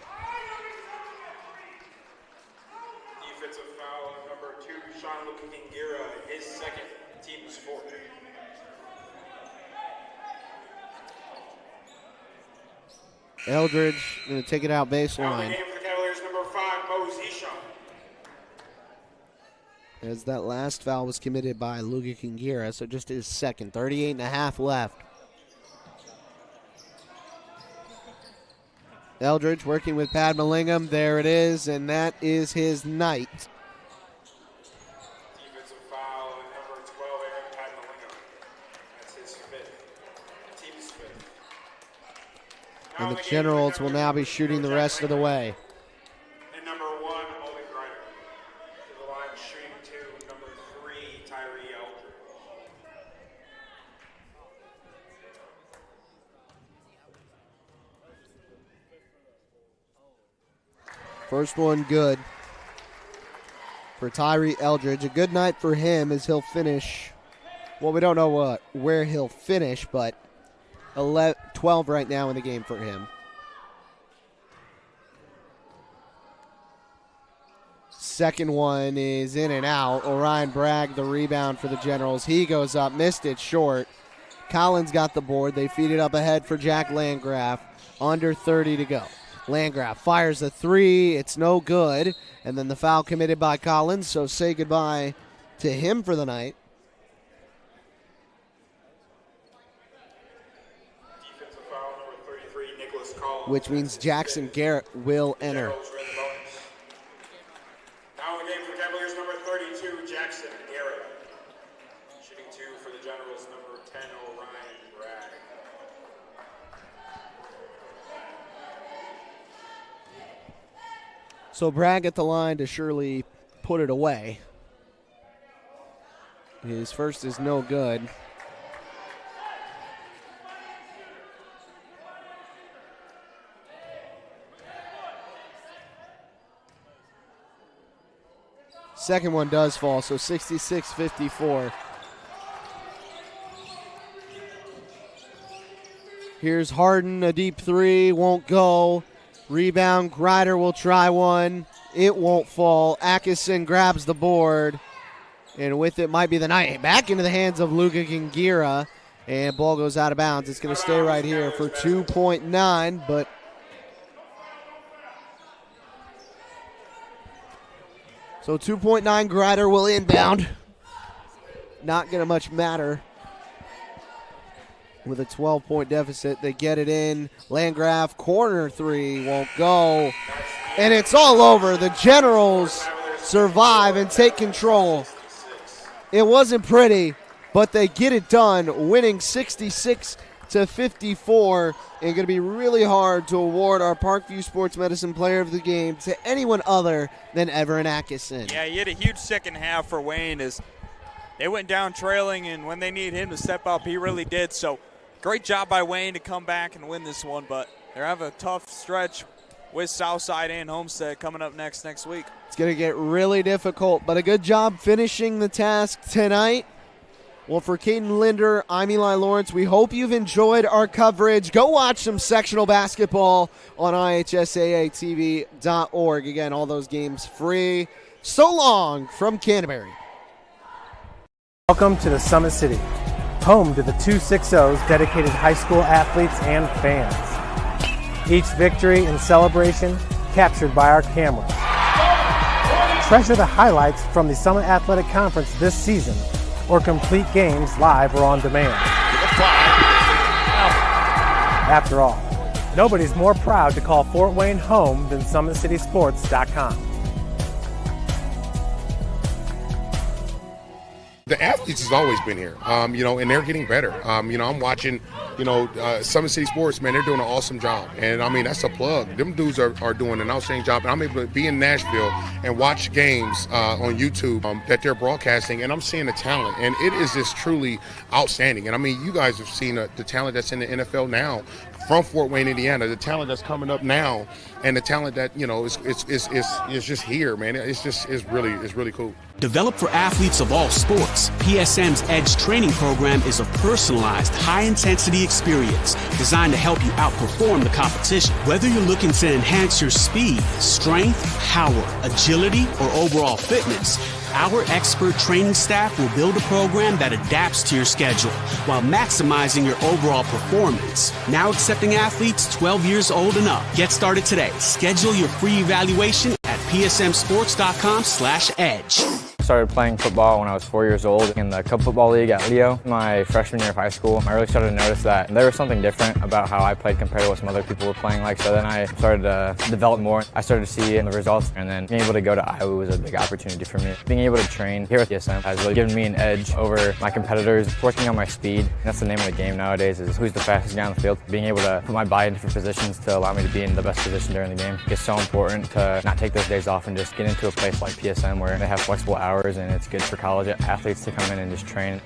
Defensive foul on number 2, Sean Luka Kingira, his second, team's 4th. Eldridge going to take it out Now in baseline. the game for the Cavaliers, number 5, Mo Zishan. As that last foul was committed by Luka Kingira, so just his second. 38.5 left. Eldridge working with Padmalingham. There it is, and that is his night. Defensive foul on number 12, Aaron Padmalingham. That's his 5th. Team's 5th. Now And in the game Generals for will now be shooting the rest of the way. And number 1, Owen Griner. First one good for Tyree Eldridge. A good night for him as he'll finish. Well, we don't know where he'll finish, but 12 right now in the game for him. Second one is in and out. Orion Bragg, the rebound for the Generals. He goes up, missed it short. Collins got the board. They feed it up ahead for Jack Landgraf. Under 30 to go. Landgraf fires a three. It's no good. And then the foul committed by Collins, so say goodbye to him for the night. Defensive foul number 33, Nicholas Collins. Which means Jackson Garrett will enter. Now in the game for the Cavaliers, number 32, Jackson Garrett. Shooting two for the Generals, number 10, Orion Bragg. So Bragg at the line to surely put it away. His first is no good. Second one does fall, so 66-54. Here's Harden, a deep three, won't go. Rebound, Grider will try one. It won't fall. Atkinson grabs the board, and with it might be the night. Back into the hands of Luka Gingira, and ball goes out of bounds. It's going to stay right here for 2.9, but so 2.9, Grider will inbound. Not going to much matter. With a 12-point deficit, they get it in. Landgraf, corner three, won't go. And it's all over. The Generals survive and take control. It wasn't pretty, but they get it done, winning 66-54. And going to be really hard to award our Parkview Sports Medicine Player of the Game to anyone other than Everett Atkinson. Yeah, he had a huge second half for Wayne as they went down trailing, and when they needed him to step up, he really did. So great job by Wayne to come back and win this one, but they have a tough stretch with Southside and Homestead coming up next week. It's going to get really difficult, but a good job finishing the task tonight. Well, for Caden Linder, I'm Eli Lawrence. We hope you've enjoyed our coverage. Go watch some sectional basketball on ihsaatv.org. Again, all those games free. So long from Canterbury. Welcome to the Summit City, home to the 260s dedicated high school athletes and fans. Each victory and celebration captured by our cameras. Treasure the highlights from the Summit Athletic Conference this season, or complete games live or on demand. After all, nobody's more proud to call Fort Wayne home than SummitCitySports.com. The athletes has always been here, and they're getting better. I'm watching, Summit City Sports, man, they're doing an awesome job. And, that's a plug. Them dudes are doing an outstanding job. And I'm able to be in Nashville and watch games on YouTube that they're broadcasting, and I'm seeing the talent. And it is just truly outstanding. And, you guys have seen the talent that's in the NFL now from Fort Wayne, Indiana, the talent that's coming up now, and the talent that, is just here, man. It's really cool. Developed for athletes of all sports, PSM's Edge training program is a personalized, high-intensity experience designed to help you outperform the competition. Whether you're looking to enhance your speed, strength, power, agility, or overall fitness, our expert training staff will build a program that adapts to your schedule while maximizing your overall performance. Now accepting athletes 12 years old and up. Get started today. Schedule your free evaluation at psmsports.com/edge. I started playing football when I was 4 years old in the Cub Football League at Leo. My freshman year of high school, I really started to notice that there was something different about how I played compared to what some other people were playing like. So then I started to develop more. I started to see the results, and then being able to go to Iowa was a big opportunity for me. Being able to train here at PSM has really given me an edge over my competitors. Working on my speed, that's the name of the game nowadays, is who's the fastest guy on the field. Being able to put my body in different positions to allow me to be in the best position during the game. It's so important to not take those days off and just get into a place like PSM where they have flexible hours, and it's good for college athletes to come in and just train.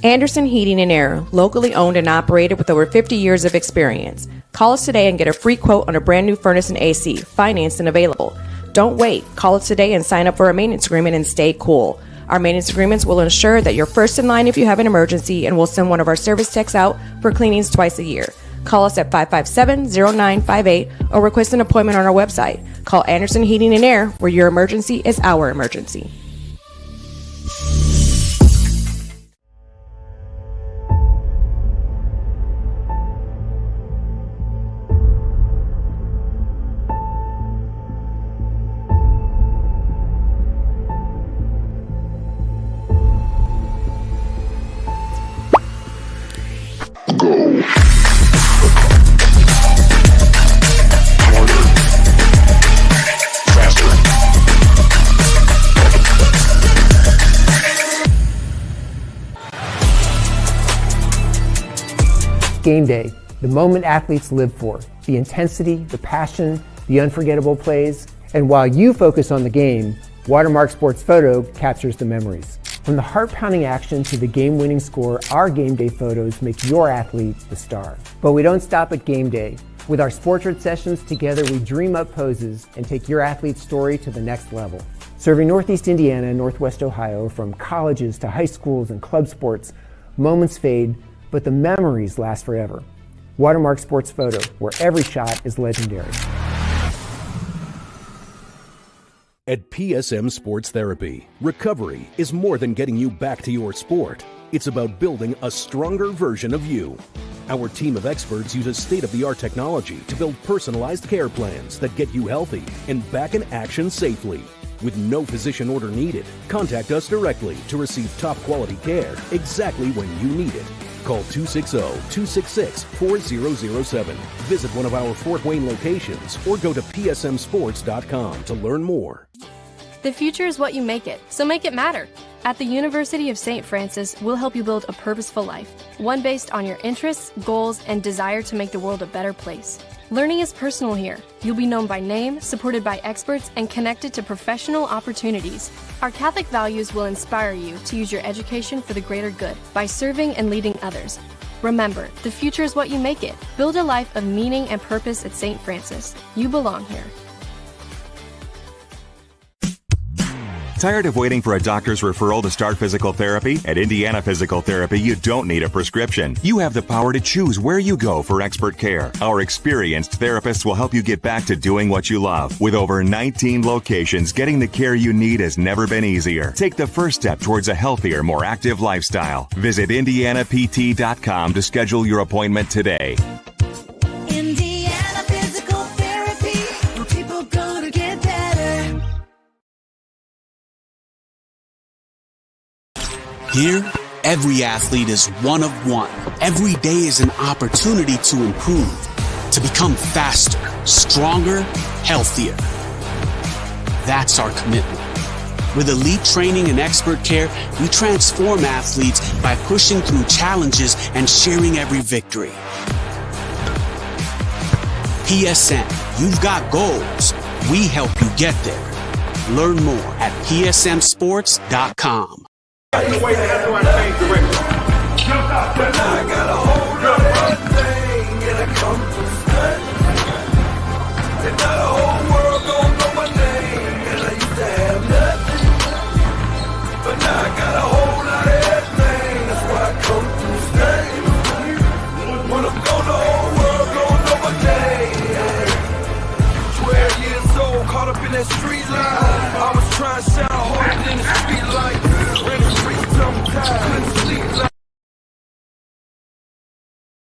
Anderson Heating and Air, locally owned and operated with over 50 years of experience. Call us today and get a free quote on a brand new furnace and AC, financed and available. Don't wait. Call us today and sign up for a maintenance agreement and stay cool. Our maintenance agreements will ensure that you're first in line if you have an emergency, and we'll send one of our service techs out for cleanings twice a year. Call us at 557-0958 or request an appointment on our website. Call Anderson Heating and Air, where your emergency is our emergency. Game day, the moment athletes live for, the intensity, the passion, the unforgettable plays, and while you focus on the game, Watermark Sports Photo captures the memories. From the heart-pounding action to the game-winning score, our game day photos make your athlete the star. But we don't stop at game day. With our Sportrait sessions, together we dream up poses and take your athlete's story to the next level. Serving Northeast Indiana and Northwest Ohio, from colleges to high schools and club sports, moments fade, but the memories last forever. Watermark Sports Photo, where every shot is legendary. At PSM Sports Therapy, recovery is more than getting you back to your sport. It's about building a stronger version of you. Our team of experts uses state-of-the-art technology to build personalized care plans that get you healthy and back in action safely. With no physician order needed, contact us directly to receive top-quality care exactly when you need it. Call 260-266-4007. Visit one of our Fort Wayne locations or go to psmsports.com to learn more. The future is what you make it, so make it matter. At the University of St. Francis, we'll help you build a purposeful life, one based on your interests, goals, and desire to make the world a better place. Learning is personal here. You'll be known by name, supported by experts, and connected to professional opportunities. Our Catholic values will inspire you to use your education for the greater good by serving and leading others. Remember, the future is what you make it. Build a life of meaning and purpose at St. Francis. You belong here. Tired of waiting for a doctor's referral to start physical therapy? At Indiana Physical Therapy, you don't need a prescription. You have the power to choose where you go for expert care. Our experienced therapists will help you get back to doing what you love. With over 19 locations, getting the care you need has never been easier. Take the first step towards a healthier, more active lifestyle. Visit IndianaPT.com to schedule your appointment today. Indiana Physical Therapy, where people go to get better. Here, every athlete is one of one. Every day is an opportunity to improve, to become faster, stronger, healthier. That's our commitment. With elite training and expert care, we transform athletes by pushing through challenges and sharing every victory. PSN, you've got goals. We help you get there. Learn more at psmsports.com. Jump out.